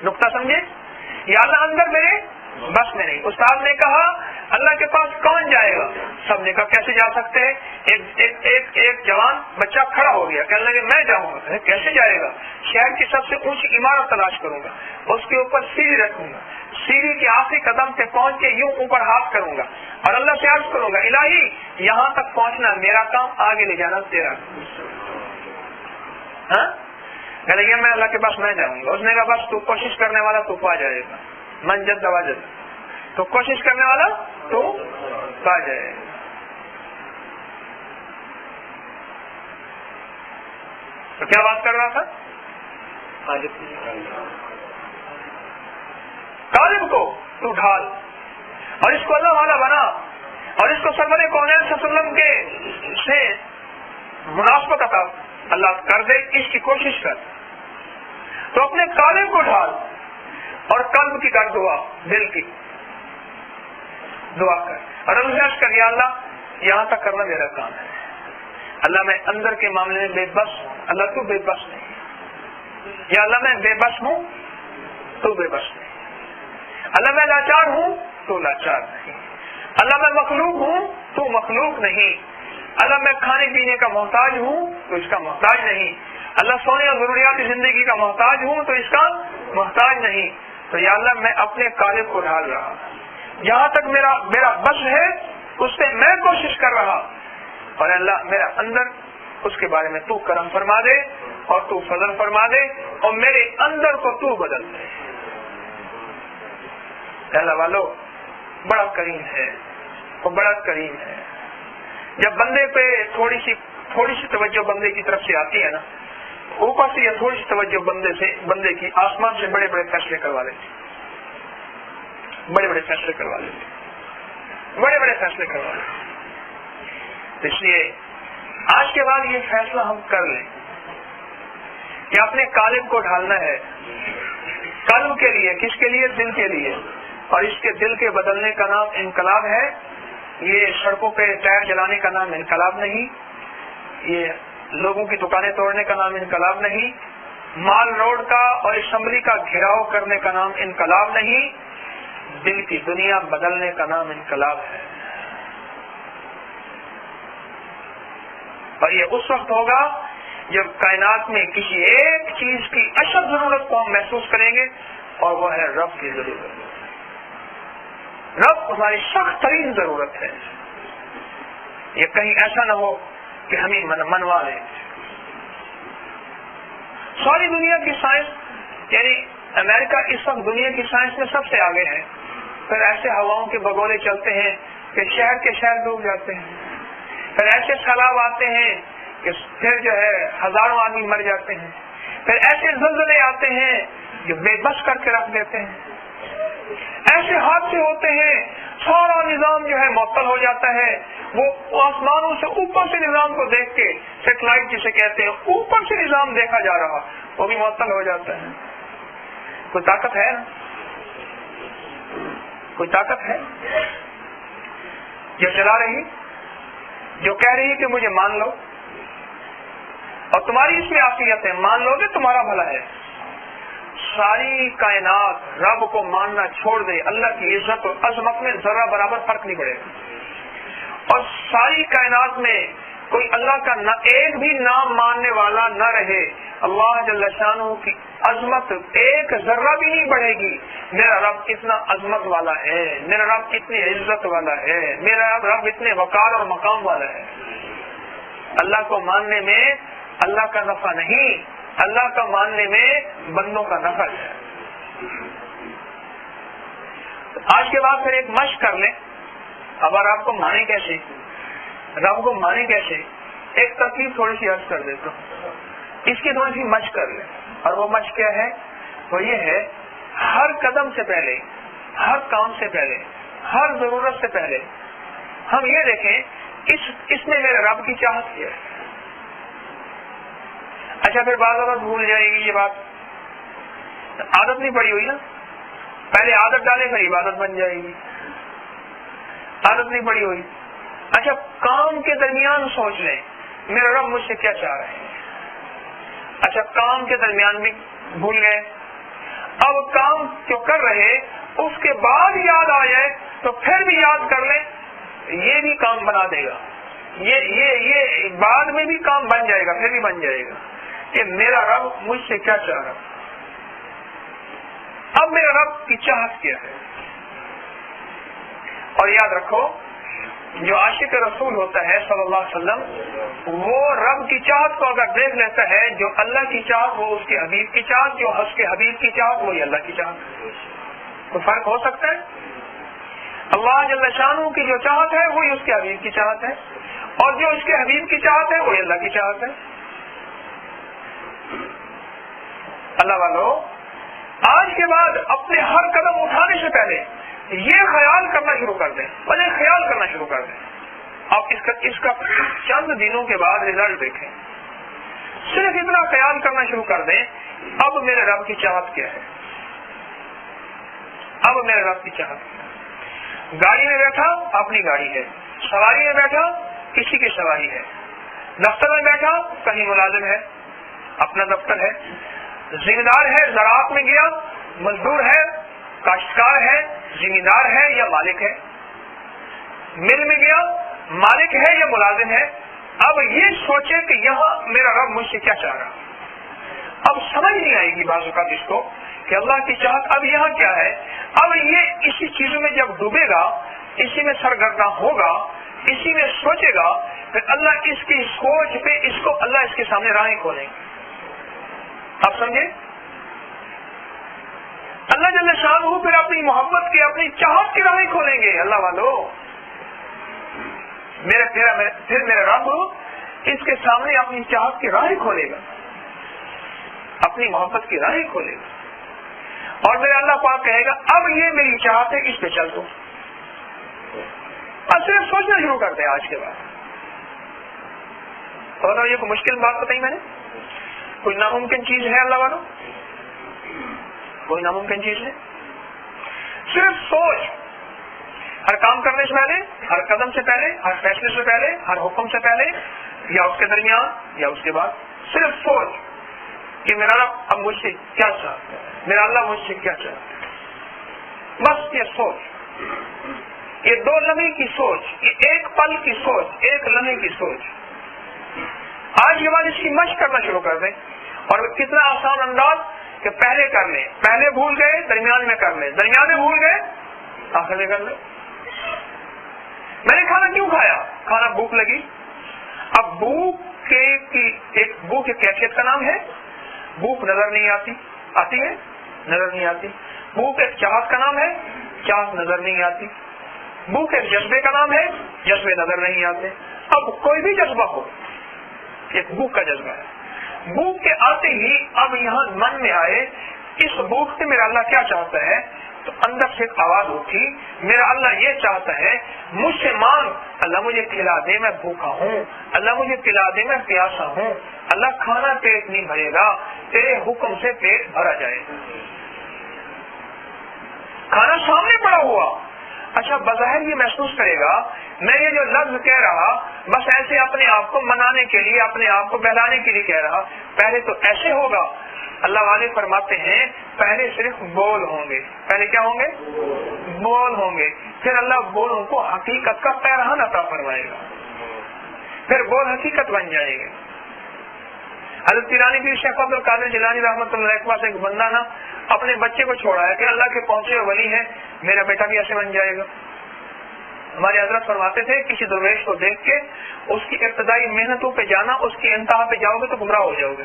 نقطہ سمجھے؟ یا اللہ اندر میرے بس میں نہیں۔ استاد نے کہا اللہ کے پاس کون جائے گا؟ سب نے کہا کیسے جا سکتے ہیں؟ ایک جوان بچہ کھڑا ہو گیا، کہنے لگے میں جاؤں گا۔ کیسے جائے گا؟ شہر کی سب سے اونچی عمارت تلاش کروں گا، اس کے اوپر سیڑھی رکھوں گا، سیڑھی کے آخری قدم پہ پہنچ کے یوں اوپر ہاتھ کروں گا اور اللہ سے عرض کروں گا الہی یہاں تک پہنچنا میرا کام، آگے لے جانا تیرا۔ ہاں کہ لگے میں اللہ کے پاس میں جاؤں گا۔ اس نے کہا بس تو کوشش کرنے والا تو پا جائے گا، من جد واجد، تو کوشش کرنے والا تو پا جائے گا۔ تو کیا بات کر رہا تھا؟ قالب کو تو ڈھال، اور اس کو اللہ والا بنا، اور اس کو سرور کونین صلی اللہ علیہ وسلم کے سے مناسبت عطا اللہ کر دے، اس کی کوشش کر۔ تو اپنے قالب کو ڈھال اور قلب کی کر دعا، دل کی دعا کر، اور اللہ کر یا اللہ یہاں تک کرنا میرا کام ہے، اللہ میں اندر کے معاملے میں بے بس ہوں، اللہ تو بے بس نہیں، یا اللہ میں بے بس ہوں تو بے بس نہیں، اللہ میں لاچار ہوں تو لاچار نہیں، اللہ میں مخلوق ہوں تو مخلوق نہیں، اللہ میں کھانے پینے کا محتاج ہوں تو اس کا محتاج نہیں، اللہ سونے اور ضروریات زندگی کا محتاج ہوں تو اس کا محتاج نہیں. تو یا اللہ میں اپنے قالب کو ڈھال رہا، جہاں تک میرا بس ہے اس سے میں کوشش کر رہا، اور اللہ میرا اندر اس کے بارے میں تو کرم فرما دے اور تو فضل فرما دے اور میرے اندر کو تو بدل دے. اللہ والو بڑا کریم ہے، وہ بڑا کریم ہے. جب بندے پہ تھوڑی سی توجہ بندے کی طرف سے آتی ہے نا، اوپر سے یہ تھوڑی سی توجہ بندے کی آسمان سے بڑے بڑے فیصلے کروا لیتے، بڑے بڑے فیصلے کروا لیتے، بڑے بڑے فیصلے کروا لیتے. اس لیے آج کے بعد یہ فیصلہ ہم کر لیں کہ اپنے قالب کو ڈھالنا ہے قلب کے لیے. کس کے لیے؟ دل کے لیے. اور اس کے دل کے بدلنے کا نام انقلاب ہے. یہ سڑکوں پہ ٹائر جلانے کا نام انقلاب نہیں، یہ لوگوں کی دکانیں توڑنے کا نام انقلاب نہیں، مال روڈ کا اور اسمبلی کا گھیراؤ کرنے کا نام انقلاب نہیں، دل کی دنیا بدلنے کا نام انقلاب ہے. اور یہ اس وقت ہوگا جب کائنات میں کسی ایک چیز کی اشد ضرورت کو ہم محسوس کریں گے، اور وہ ہے رب کی ضرورت. رب ہماری سخت ترین ضرورت ہے. یہ کہیں ایسا نہ ہو کہ ہمیں منوا لیں. ساری دنیا کی سائنس، یعنی امریکہ اس وقت دنیا کی سائنس میں سب سے آگے ہے. پھر ایسے ہواؤں کے بگولے چلتے ہیں کہ شہر کے شہر ڈوب جاتے ہیں. پھر ایسے سیلاب آتے ہیں کہ پھر جو ہے ہزاروں آدمی مر جاتے ہیں. پھر ایسے زلزلے آتے ہیں جو بے بس کر کے رکھ دیتے ہیں. ایسے حادثے ہوتے ہیں سارا نظام جو ہے معطل ہو جاتا ہے. وہ آسمانوں سے اوپر سے نظام کو دیکھ کے، سیٹلائٹ جسے کہتے ہیں، اوپر سے نظام دیکھا جا رہا، وہ بھی معطل ہو جاتا ہے. کوئی طاقت ہے نا؟ کوئی طاقت ہے جو چلا رہی، جو کہہ رہی کہ مجھے مان لو، اور تمہاری اس میں عافیت ہے، مان لو گے تمہارا بھلا ہے. ساری کائنات رب کو ماننا چھوڑ دے، اللہ کی عزت اور عظمت میں ذرہ برابر فرق نہیں پڑے گا. اور ساری کائنات میں کوئی اللہ کا نہ ایک بھی نام ماننے والا نہ رہے، اللہ جل شانہ کی عظمت ایک ذرہ بھی نہیں بڑھے گی. میرا رب کتنا عظمت والا ہے، میرا رب کتنی عزت والا ہے، میرا رب اتنے وقار اور مقام والا ہے. اللہ کو ماننے میں اللہ کا نفع نہیں، اللہ کا ماننے میں بندوں کا نفع ہے. آج کے بعد پھر ایک مشق کر لیں. اب آپ کو مانے کیسے، رب کو مانے کیسے، ایک ترکیب تھوڑی سی عرض کر دیتا ہوں، اس کی تھوڑی سی مشق کر لیں. اور وہ مشق کیا ہے؟ وہ یہ ہے، ہر قدم سے پہلے، ہر کام سے پہلے، ہر ضرورت سے پہلے ہم یہ دیکھیں اس میں میرے رب کی چاہت کیا ہے. اچھا پھر بعض اوقات بھول جائے گی یہ بات، عادت نہیں پڑی ہوئی نا، پہلے عادت ڈالے پھر عبادت بن جائے گی. عادت نہیں پڑی ہوئی. اچھا کام کے درمیان سوچ لیں میرا رب مجھ سے کیا چاہ رہے ہیں. اچھا کام کے درمیان بھی بھول گئے، اب کام جو کر رہے اس کے بعد یاد آ جائے تو پھر بھی یاد کر لیں، یہ بھی کام بنا دے گا. یہ بعد میں بھی کام بن جائے گا، پھر بھی بن جائے گا کہ میرا رب مجھ سے کیا چاہ رہا. اب میرا رب کی چاہت کیا ہے. اور یاد رکھو جو عاشق رسول ہوتا ہے صلی اللہ علیہ وسلم، وہ رب کی چاہت کو اگر دیکھ لیتا ہے، جو اللہ کی چاہت وہ اس کے حبیب کی چاہت، جو اس کے حبیب کی چاہت وہی اللہ کی چاہت. کوئی فرق ہو سکتا ہے؟ اللہ جل شانہ کی جو چاہت ہے وہی اس کے حبیب کی چاہت ہے، اور جو اس کے حبیب کی چاہت ہے وہی اللہ کی چاہت ہے. اللہ والو آج کے بعد اپنے ہر قدم اٹھانے سے پہلے یہ خیال کرنا شروع کر دیں، بھلے خیال کرنا شروع کر دیں. آپ اس کا چند دنوں کے بعد رزلٹ دیکھیں. صرف اتنا خیال کرنا شروع کر دیں، اب میرے رب کی چاہت کیا ہے، اب میرے رب کی چاہت کیا ہے. گاڑی میں بیٹھا اپنی گاڑی ہے، سواری میں بیٹھا کسی کی سواری ہے، دفتر میں بیٹھا کہیں ملازم ہے اپنا دفتر ہے، ذمہ دار ہے زراعت میں گیا، مزدور ہے، کاشتکار ہے، ذمہ دار ہے یا مالک ہے، مل میں گیا، مالک ہے یا ملازم ہے، اب یہ سوچے کہ یہاں میرا رب مجھ سے کیا چاہ رہا۔ اب سمجھ نہیں آئے گی بعض اوقات اس کو کہ اللہ کی چاہت اب یہاں کیا ہے۔ اب یہ اسی چیزوں میں جب ڈوبے گا، اسی میں سرگرداں ہوگا، اسی میں سوچے گا، پھر اللہ اس کی سوچ پہ اس کو اللہ اس کے سامنے راہیں کھولیں گے۔ آپ سمجھے؟ اللہ جل شانہ پھر اپنی محبت کی، اپنی چاہت کی راہیں کھولیں گے۔ اللہ والو، پھر میرا رب اس کے سامنے اپنی چاہت کی راہیں کھولے گا، اپنی محبت کی راہیں کھولے گا، اور میرا اللہ پاک کہے گا اب یہ میری چاہت ہے، اس پہ چل تو۔ اب صرف سوچنا شروع کرتے ہیں آج کے بعد۔ اور یہ کوئی مشکل بات بتائی میں نے؟ کوئی ناممکن چیز ہے اللہ والوں؟ کوئی ناممکن چیز ہے؟ صرف سوچ، ہر کام کرنے سے پہلے، ہر قدم سے پہلے، ہر فیصلے سے پہلے، ہر حکم سے پہلے یا اس کے درمیان یا اس کے بعد، صرف سوچ کہ میرا رب اب مجھ سے کیا چاہتا ہے، میرا اللہ مجھ سے کیا چاہتا ہے۔ بس یہ سوچ، یہ 2 لمحے کی سوچ، یہ 1 پل کی سوچ، 1 لمحے کی سوچ، آج کے بعد اس کی مشق کرنا شروع کر دیں۔ اور کتنا آسان انداز کہ پہلے کر لیں، پہلے بھول گئے درمیان میں کر لیں، درمیان میں بھول گئے آخر میں کر لیں۔ میں نے کھانا کیوں کھایا؟ کھانا بھوک لگی۔ اب بھوک ایک کیفیت کا نام ہے، بھوک نظر نہیں آتی، آتی ہے؟ نظر نہیں آتی۔ بھوک ایک چاہت کا نام ہے، چاہت نظر نہیں آتی۔ بھوک ایک جذبے کا نام ہے، جذبے نظر نہیں آتے۔ اب کوئی بھی جذبہ ہو، ایک بھوک کا جذبہ ہے، بھوک کے آتے ہی اب یہاں من میں آئے اس بھوک سے میرا اللہ کیا چاہتا ہے، تو اندر سے ایک آواز اٹھی، میرا اللہ یہ چاہتا ہے مجھ سے مانگ، اللہ مجھے کھلا دے میں بھوکا ہوں، اللہ مجھے کھلا دے میں پیاسا ہوں، اللہ کھانا پیٹ نہیں بھرے گا، تیرے حکم سے پیٹ بھرا جائے گا۔ کھانا سامنے پڑا ہوا، اچھا بظاہر یہ محسوس کرے گا میں یہ جو لفظ کہہ رہا بس ایسے اپنے آپ کو منانے کے لیے، اپنے آپ کو بہلانے کے لیے کہہ رہا، پہلے تو ایسے ہوگا۔ اللہ والے فرماتے ہیں پہلے صرف بول ہوں گے، پہلے کیا ہوں گے؟ بول ہوں گے، پھر اللہ بولوں کو حقیقت کا پیرہن عطا فرمائے گا، پھر بول حقیقت بن جائے گا۔ حضرت جیلانی پیر شیخ عبد القادر جیلانی رحمۃ اللہ علیہ کے پاس ایک بندہ نا اپنے بچے کو چھوڑا ہے کہ اللہ کے پہنچے ولی ہے، میرا بیٹا بھی ایسے بن جائے گا۔ ہمارے حضرت فرماتے تھے کسی درویش کو دیکھ کے اس کی ابتدائی محنتوں پہ جانا، اس کی انتہا پہ جاؤ گے تو گمراہ ہو جاؤ گے۔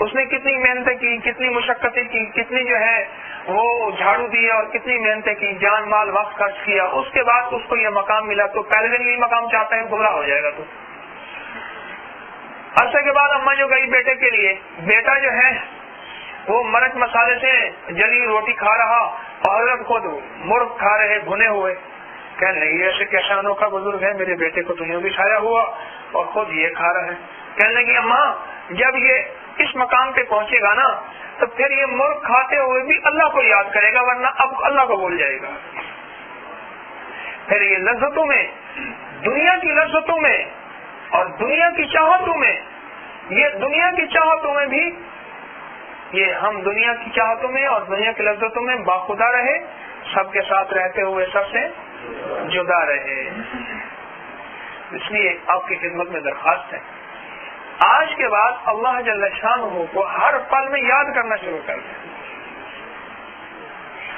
اس نے کتنی محنتیں کی، کتنی مشقتیں کی، کتنی جو ہے وہ جھاڑو دیا اور کتنی محنتیں کی، جان مال وقت خرچ کیا، اس کے بعد اس کو یہ مقام ملا تو پہلے دن یہی مقام چاہتا ہے، گمراہ ہو جائے گا۔ تو عرصے کے بعد اماں جو گئی بیٹے کے لیے، بیٹا جو ہے وہ مرچ مسالے سے جلی روٹی کھا رہا اور حضرت خود مرغ کھا رہے بھنے ہوئے، کہنے لگی ایسے کیسا انوکھا بزرگ ہے، میرے بیٹے کو تو یوں بھی کھایا ہوا اور خود یہ کھا رہا ہے۔ کہنے لگی اماں جب یہ اس مقام پہ پہنچے گا نا تو پھر یہ مرغ کھاتے ہوئے بھی اللہ کو یاد کرے گا، ورنہ اب اللہ کو بھول جائے گا۔ پھر یہ لذتوں میں، دنیا کی لذتوں میں اور دنیا کی چاہتوں میں، یہ دنیا کی چاہتوں میں بھی یہ ہم دنیا کی چاہتوں میں اور دنیا کی لذتوں میں باخدا رہے، سب کے ساتھ رہتے ہوئے سب سے جدا رہے۔ اس لیے آپ کی خدمت میں درخواست ہے آج کے بعد اللہ جل شانہ کو ہر پل میں یاد کرنا شروع کر دیں۔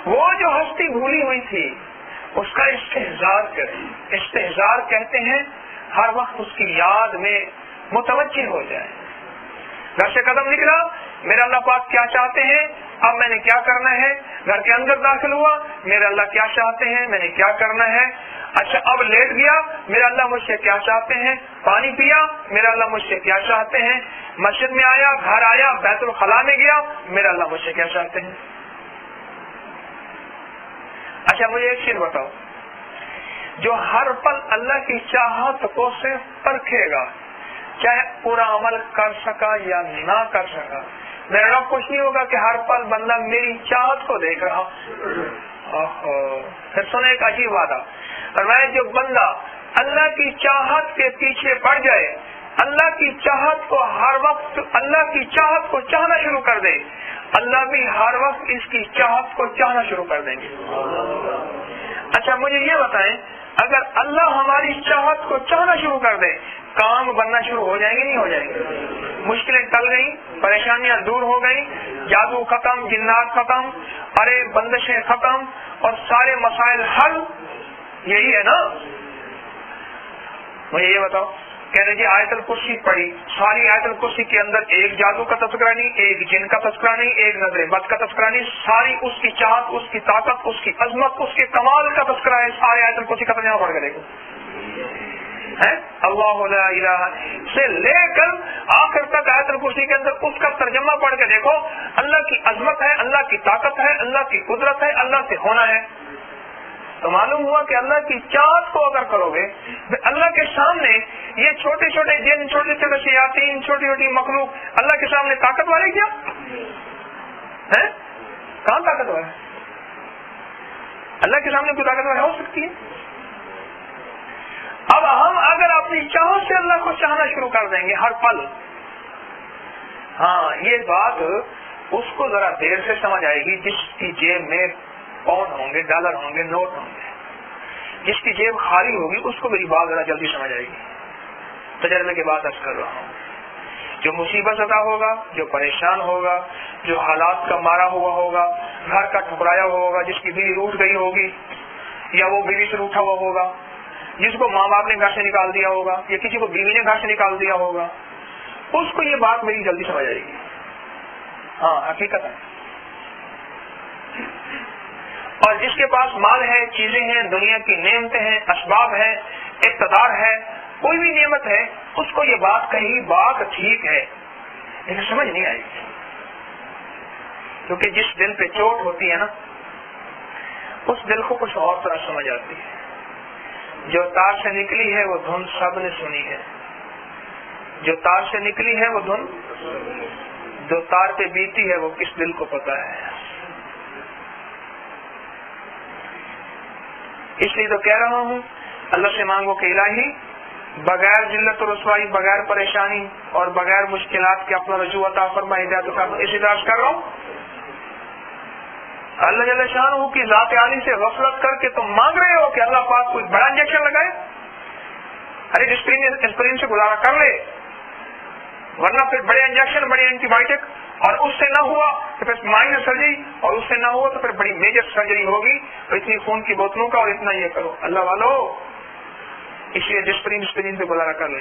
وہ جو ہستی بھولی ہوئی تھی اس کا استحضار کریں۔ استحضار کہتے ہیں ہر وقت اس کی یاد میں متوجہ ہو جائے۔ گھر سے قدم نکلا، میرا اللہ پاک کیا چاہتے ہیں، اب میں نے کیا کرنا ہے۔ گھر کے اندر داخل ہوا، میرا اللہ کیا چاہتے ہیں، میں نے کیا کرنا ہے۔ اچھا اب لیٹ گیا، میرا اللہ مجھ سے کیا چاہتے ہیں۔ پانی پیا، میرا اللہ مجھ سے کیا چاہتے ہیں۔ مسجد میں آیا، گھر آیا، بیت الخلاء میں گیا، میرا اللہ مجھ سے کیا چاہتے ہیں۔ اچھا مجھے ایک چیز بتاؤ، جو ہر پل اللہ کی چاہت کو صرف پرکھے گا، چاہے پورا عمل کر سکا یا نہ کر سکا، میرا رب خوش نہیں ہوگا کہ ہر پل بندہ میری چاہت کو دیکھ رہا۔ پھر سنیں ایک عجیب وعدہ، فرمایا جو بندہ اللہ کی چاہت کے پیچھے پڑ جائے، اللہ کی چاہت کو ہر وقت، اللہ کی چاہت کو چاہنا شروع کر دے، اللہ بھی ہر وقت اس کی چاہت کو چاہنا شروع کر دیں گے۔ اچھا مجھے یہ بتائیں، اگر اللہ ہماری چاہت کو چاہنا شروع کر دے کام بننا شروع ہو جائیں گے نہیں ہو جائیں گے؟ مشکلیں ٹل گئی، پریشانیاں دور ہو گئی، جادو ختم، جنات ختم، ارے بندشیں ختم اور سارے مسائل حل. یہی ہے نا؟ مجھے یہ بتاؤ، کہہ رہے جی آیت الکرسی پڑھی، ساری آیت الکرسی کے اندر ایک جادو کا تذکرہ نہیں، ایک جن کا تذکرہ نہیں، ایک نظر بد کا تذکرہ نہیں، ساری اس کی چاہت، اس کی طاقت، اس کی عظمت، اس کے کمال کا تذکرہ ہے. سارے آیت الکرسی کا ترجمہ پڑھ کے دیکھو، اللہ لا الہ سے لے کر آخر تک آیت الکرسی کے اندر اس کا ترجمہ پڑھ کے دیکھو. اللہ کی عظمت ہے، اللہ کی طاقت ہے، اللہ کی قدرت ہے، اللہ سے ہونا ہے. تو معلوم ہوا کہ اللہ کی چاہت کو اگر کرو گے، اللہ کے سامنے یہ چھوٹے چھوٹے جن، چھوٹے چھوٹے شیاطین، چھوٹی چھوٹی مخلوق اللہ کے سامنے طاقت والے کیا ہے؟ کہاں طاقت والے؟ اللہ کے سامنے کوئی طاقت والے ہو سکتی ہے؟ اب ہم اگر اپنی چاہت سے اللہ کو چاہنا شروع کر دیں گے ہر پل، ہاں یہ بات اس کو ذرا دیر سے سمجھ آئے گی جس کی جیب میں پاؤنڈ ہوں گے، ڈالر ہوں گے، نوٹ ہوں گے. جس کی جیب خالی ہوگی اس کو میری بات ذرا جلدی سمجھ آئے گی. تجربے کے بعد عرض کر رہا ہوں، جو مصیبت زدہ ہوگا، جو پریشان ہوگا، جو حالات کا مارا ہوا ہوگا، گھر کا ٹھکرایا ہوا ہوگا، جس کی بیوی روٹ گئی ہوگی یا وہ بیوی سے روٹا ہوا ہوگا، جس کو ماں باپ نے گھر سے نکال دیا ہوگا یا کسی کو بیوی نے گھر سے نکال دیا ہوگا، اس کو یہ بات میری جلدی سمجھ آئے گی. ہاں حقیقت ہے. اور جس کے پاس مال ہے، چیزیں ہیں، دنیا کی نعمتیں ہیں، اسباب ہیں، اقتدار ہے، کوئی بھی نعمت ہے، اس کو یہ بات کہی بات ٹھیک ہے لیکن سمجھ نہیں آئی. کیونکہ جس دل پہ چوٹ ہوتی ہے نا، اس دل کو کچھ اور طرح سمجھ آتی ہے. جو تار سے نکلی ہے وہ دھن سب نے سنی ہے، جو تار سے نکلی ہے وہ دھن جو تار پہ بیتی ہے وہ کس دل کو پتا ہے. اس لیے تو کہہ رہا ہوں اللہ سے مانگو کہ الہی بغیر ذلت و رسوائی، بغیر پریشانی اور بغیر مشکلات کے اپنا رجوع عطا فرما، ہدایت کا اسی طرح کر رہا ہوں. اللہ جل شانہ کی ذات عالی سے غفلت کر کے تم مانگ رہے ہو کہ اللہ پاک کوئی بڑا انجیکشن لگائے، ارے اسپرین سے گزارا کر لے، ورنہ پھر بڑے انجیکشن، بڑے اینٹی بائیوٹک، اور اس سے نہ ہوا تو پھر مائنر سرجری، اور اس سے نہ ہوا تو پھر بڑی میجر سرجری ہوگی، اور اتنی خون کی بوتلوں کا اور اتنا یہ کرو. اللہ والو اس لیے اسپرین سے گزارا کر لیں.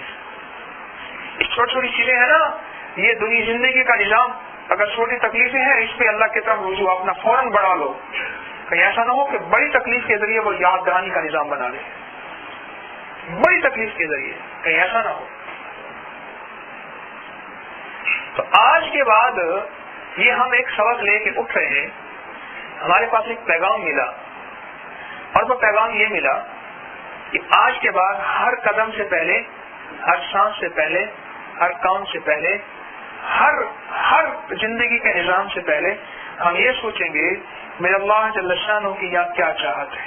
اس چھوٹی چھوٹی چیزیں ہیں نا، یہ دنیا زندگی کا نظام، اگر چھوٹی تکلیفیں ہیں اس پہ اللہ کی طرف رجوع اپنا فوراً بڑھا لو. کہیں ایسا نہ ہو کہ بڑی تکلیف کے ذریعے وہ یاد دہانی کا نظام بنا لے، بڑی تکلیف کے ذریعے، کہیں ایسا نہ ہو. تو آج کے بعد یہ ہم ایک سبق لے کے اٹھ رہے ہیں. ہمارے پاس ایک پیغام ملا، اور وہ پیغام یہ ملا کہ آج کے بعد ہر قدم سے پہلے، ہر سانس سے پہلے، ہر کام سے پہلے، ہر زندگی کے نظام سے پہلے ہم یہ سوچیں گے میرے اللہ جل شانہ کی یاد کیا چاہت ہے.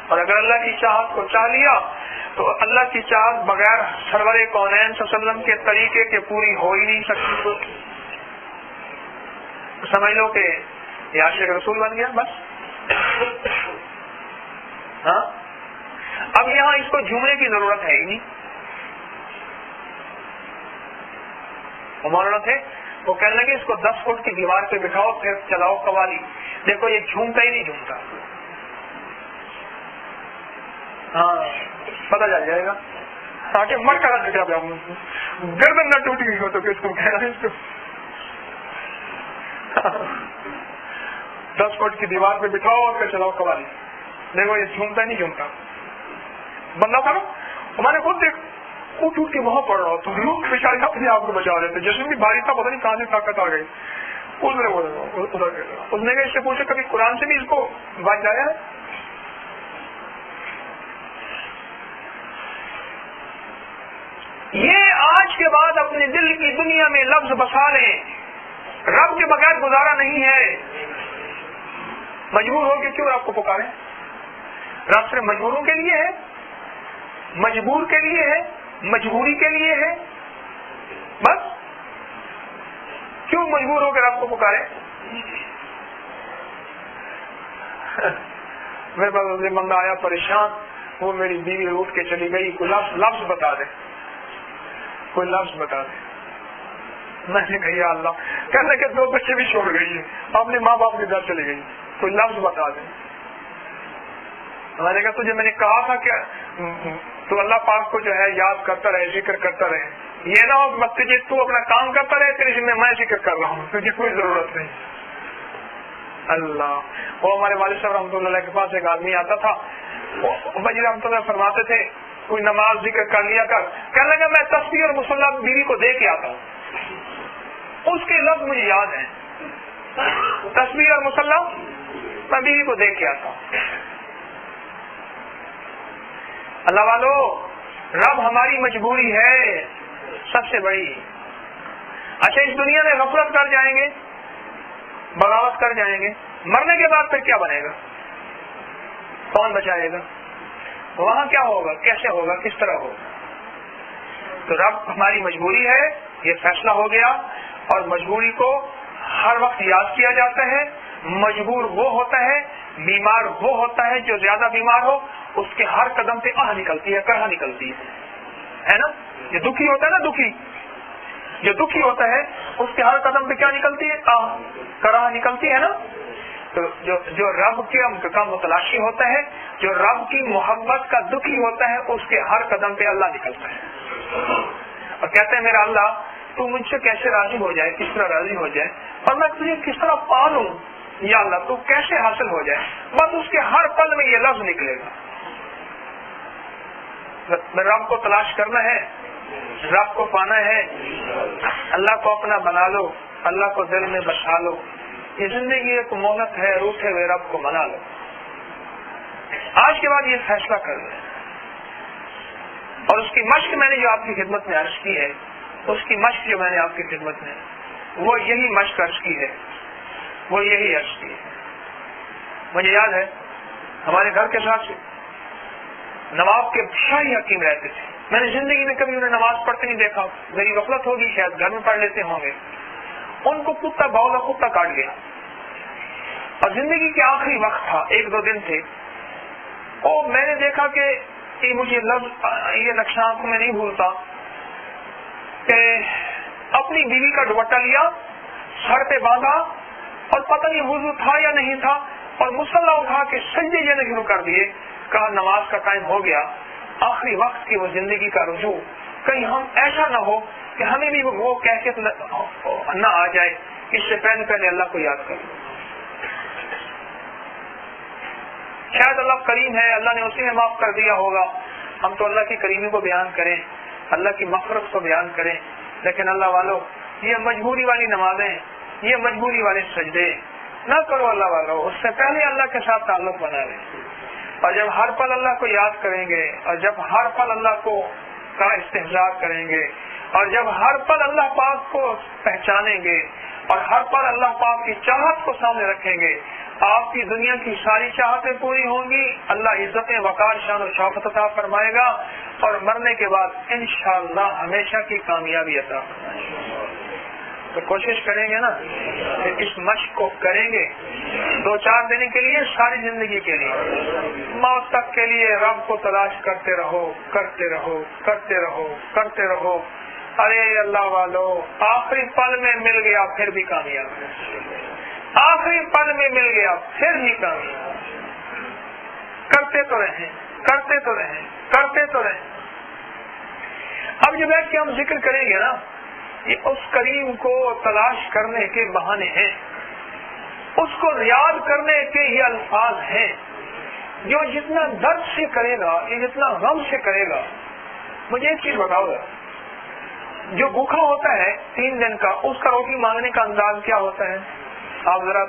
اور اگر اللہ کی چاہت کو چاہ لیا تو اللہ کی چاہت بغیر سرور کونین صلی اللہ علیہ وسلم کے طریقے کے پوری ہو ہی نہیں سکتی. سمجھ لو کہ یہ عاشق رسول بن گیا بس. ہاں اب یہاں اس کو جھومنے کی ضرورت ہے ہی نہیں. وہ مولانا تھے، وہ کہنے لگے اس کو 10 فٹ کی دیوار پہ بٹھاؤ پھر چلاؤ قوالی، دیکھو یہ جھومتا ہی نہیں جھومتا. ہاں پتہ چل جائے گا تاکہ مر کر گردن نہ ٹوٹ گئی ہو تو کس کو کہنا ہے. اس کو 10 فٹ کی دیوار پہ بٹھاؤ اور پھر چلاؤ قوالی، دیکھو یہ جھومتا نہیں جھومتا. بندہ تھا نا، ہمارے خود دیکھ اٹھ کے وہاں پڑ رہا تو لوگ بیچارے اپنے آپ کو بچا رہے تھے. جسم بھی بھاری تھا، پتہ نہیں کہاں سے طاقت آ گئی. اس نے اس سے پوچھا کبھی قرآن سے بھی اس کو بچ جایا ہے؟ یہ آج کے بعد اپنے دل کی دنیا میں لفظ بسا لیں، رب کے بغیر گزارا نہیں ہے. مجبور ہو کے کیوں رب کو پکارے؟ رب صرف مجبوروں کے لیے ہے، مجبور کے لیے ہے، مجبوری کے لیے ہے بس. کیوں مجبور ہو کے رب کو پکارے؟ میرے پاس عزیز بندہ آیا پریشان, وہ میری بیوی اٹھ کے چلی گئی, کوئی لفظ بتا دے, کوئی لفظ بتا دے. میں نے کہا یا اللہ, کہنے کے 2 بچے بھی چھوڑ گئی ہے, اپنے ماں باپ کے گھر چلی گئی, کوئی لفظ بتا دے. میں نے کہا تجھے میں نے کہا تھا کہ تو اللہ پاک کو جو ہے یاد کرتا رہے, ذکر کرتا رہے, یہ نہ ہو تجھے تو اپنا کام کرتا رہے, تیرے ذمہ میں ذکر کر رہا ہوں, تجھے کوئی ضرورت نہیں. اللہ, وہ ہمارے والد صاحب رحمۃ اللہ کے پاس ایک آدمی آتا تھا, بجی رحمۃ اللہ فرماتے تھے کوئی نماز ذکر کر لیا کر, کہنے لگا میں تسبیح اور مصلی بیوی کو دے کے آتا ہوں, اس کے لفظ مجھے یاد ہیں, تسبیح اور مصلی میں بیوی کو دے کے آتا ہوں. اللہ والو, رب ہماری مجبوری ہے سب سے بڑی. اچھا اس دنیا میں غفلت کر جائیں گے, بغاوت کر جائیں گے, مرنے کے بعد پھر کیا بنے گا, کون بچائے گا, وہاں کیا ہوگا, کیسے ہوگا, کس طرح ہوگا. تو رب ہماری مجبوری ہے, یہ فیصلہ ہو گیا, اور مجبوری کو ہر وقت یاد کیا جاتا ہے. مجبور وہ ہوتا ہے, بیمار وہ ہوتا ہے جو زیادہ بیمار ہو, اس کے ہر قدم پہ آہ نکلتی ہے, کرہا نکلتی ہے نا. جو دکھی ہوتا ہے نا, جو دکھی ہوتا ہے اس کے ہر قدم پہ کیا نکلتی ہے, آہ, کرہا نکلتی ہے نا. تو جو رب کا متلاشی ہوتا ہے, جو رب کی محبت کا دکھی ہوتا ہے, اس کے ہر قدم پہ اللہ نکلتا ہے اور کہتے ہیں میرا اللہ تو مجھ سے کیسے راضی ہو جائے, کس طرح راضی ہو جائے, اور میں تجھے کس طرح پالوں, یا اللہ تو کیسے حاصل ہو جائے. بس اس کے ہر پل میں یہ لفظ نکلے گا. رب کو تلاش کرنا ہے, رب کو پانا ہے, اللہ کو اپنا بنا لو, اللہ کو دل میں بسا لو. یہ زندگی ایک مہلت ہے, روٹھے ہوئے رب کو منا لو. آج کے بعد یہ فیصلہ کر لیں, اور اس کی مشق میں نے جو آپ کی خدمت میں عرض کی ہے, اس کی مشق جو میں نے آپ کی خدمت میں, وہ یہی مشق عرض کی ہے, وہ یہی عرض کی ہے. مجھے یاد ہے ہمارے گھر کے ساتھ نواب کے شاہی حکیم رہتے تھے. میں نے زندگی میں کبھی انہیں نماز پڑھتے نہیں دیکھا, میری غفلت ہوگی, شاید گھر میں پڑھ لیتے ہوں گے. ان کو کتا باولا کتا کاٹ گیا, اور زندگی کے آخری وقت تھا, 1-2 دن تھے, اور میں نے دیکھا کہ مجھے یہ نقشہ آنکھوں میں نہیں بھولتا کہ اپنی بیوی کا دوپٹہ لیا, سر پہ باندھا, اور پتہ نہیں وضو تھا یا نہیں تھا, اور مصلی اٹھا کے سجدے جانے شروع کر دیے. کہا نماز کا ٹائم ہو گیا, آخری وقت کی وہ زندگی کا رجوع, کہیں ہم ایسا نہ ہو کہ ہمیں بھی وہ کیفیت نہ آ جائے, اس سے پہلے اللہ کو یاد کریں. شاید اللہ کریم ہے, اللہ نے اسی میں معاف کر دیا ہوگا. ہم تو اللہ کی کریمی کو بیان کریں, اللہ کی مغفرت کو بیان کریں, لیکن اللہ والو یہ مجبوری والی نمازیں, یہ مجبوری والے سجدے نہ کرو. اللہ والو اس سے پہلے اللہ کے ساتھ تعلق بنا لیں, اور جب ہر پل اللہ کو یاد کریں گے, اور جب ہر پل اللہ کو کا استحضار کریں گے, اور جب ہر پل اللہ پاک کو پہچانیں گے, اور ہر پل اللہ پاک کی چاہت کو سامنے رکھیں گے, آپ کی دنیا کی ساری چاہتیں پوری ہوں گی. اللہ عزت وقار شان و شوکت عطا فرمائے گا, اور مرنے کے بعد انشاءاللہ ہمیشہ کی کامیابی عطا فرمائے گا. تو کوشش کریں گے نا کہ اس مشق کو کریں گے 2-4 دن کے لیے, ساری زندگی کے لیے, موت تک کے لیے رب کو تلاش کرتے رہو, کرتے رہو, کرتے رہو, کرتے رہو. ارے اللہ والو, آخری پل میں مل گیا پھر بھی کامیاب, آخری پل میں مل گیا پھر بھی کامیاب. کرتے تو رہیں, کرتے تو رہیں, کرتے تو رہیں. اب جو بیٹھ کے ہم ذکر کریں گے نا, یہ اس کریم کو تلاش کرنے کے بہانے ہیں, اس کو یاد کرنے کے یہ الفاظ ہیں. جو جتنا درد سے کرے گا, یہ جتنا غم سے کرے گا. مجھے ایک چیز بتاؤ گا, جو بھوکا ہوتا ہے 3 دن کا, اس کا روٹی مانگنے کا انداز کیا ہوتا ہے؟ آپ ذرا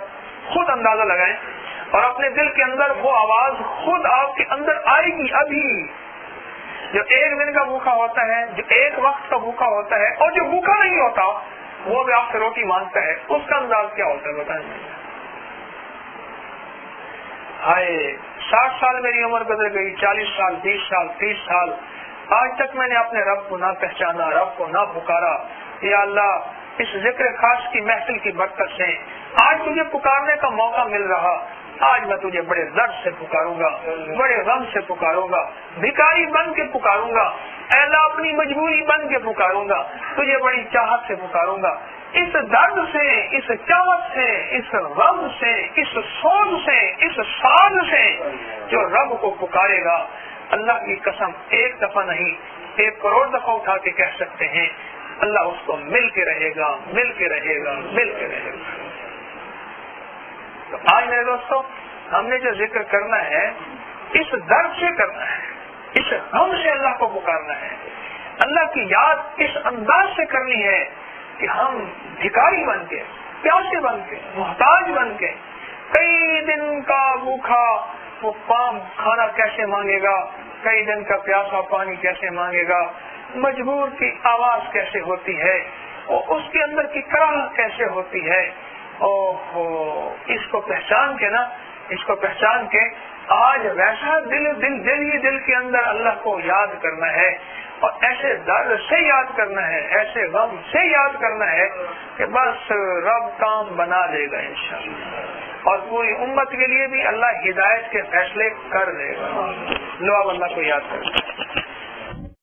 خود اندازہ لگائیں, اور اپنے دل کے اندر وہ آواز خود آپ کے اندر آئے گی. ابھی جو 1 دن کا بھوکا ہوتا ہے, جو 1 وقت کا بھوکا ہوتا ہے, اور جو بھوکا نہیں ہوتا وہ بھی آپ سے روٹی مانگتا ہے, اس کا انداز کیا ہوتا ہے بتائیں. ہائے 60 سال میری عمر گزر گئی, 40 سال, 20 سال, 30 سال, آج تک میں نے اپنے رب کو نہ پہچانا, رب کو نہ پکارا. یا اللہ اس ذکر خاص کی محفل کی برکت سے آج تجھے پکارنے کا موقع مل رہا. آج میں تجھے بڑے درد سے پکاروں گا، بڑے غم سے پکاروں گا، بھکاری بن کے پکاروں گا، اے اللہ اپنی مجبوری بن کے پکاروں گا، تجھے بڑی چاہت سے پکاروں گا۔ اس درد سے، اس چاہت سے، اس غم سے، اس سوز سے، اس ساز سے جو رب کو پکارے گا، اللہ کی قسم ایک دفعہ نہیں 1 کروڑ دفعہ اٹھا کے کہہ سکتے ہیں، اللہ اس کو مل کے رہے گا، مل کے رہے گا، مل کے رہے گا۔ تو آج میرے دوستو ہم نے جو ذکر کرنا ہے اس درد سے کرنا ہے، اس غم سے اللہ کو پکارنا ہے، اللہ کی یاد اس انداز سے کرنی ہے کہ ہم بھکاری بن کے، پیاسے بن کے، محتاج بن کے، کئی دن کا بھوکھا وہ کھانا کیسے مانگے گا، کئی دن کا پیاسا پانی کیسے مانگے گا، مجبور کی آواز کیسے ہوتی ہے اور اس کے اندر کی کراہت کیسے ہوتی ہے۔ اس کو پہچان کے نا، اس کو پہچان کے آج ویسا دل کے اندر اللہ کو یاد کرنا ہے اور ایسے درد سے یاد کرنا ہے، ایسے غم سے یاد کرنا ہے کہ بس رب کام بنا دے گا انشاءاللہ، اور پوری امت کے لیے بھی اللہ ہدایت کے فیصلے کر دے گا۔ لو اب اللہ کو یاد کریں۔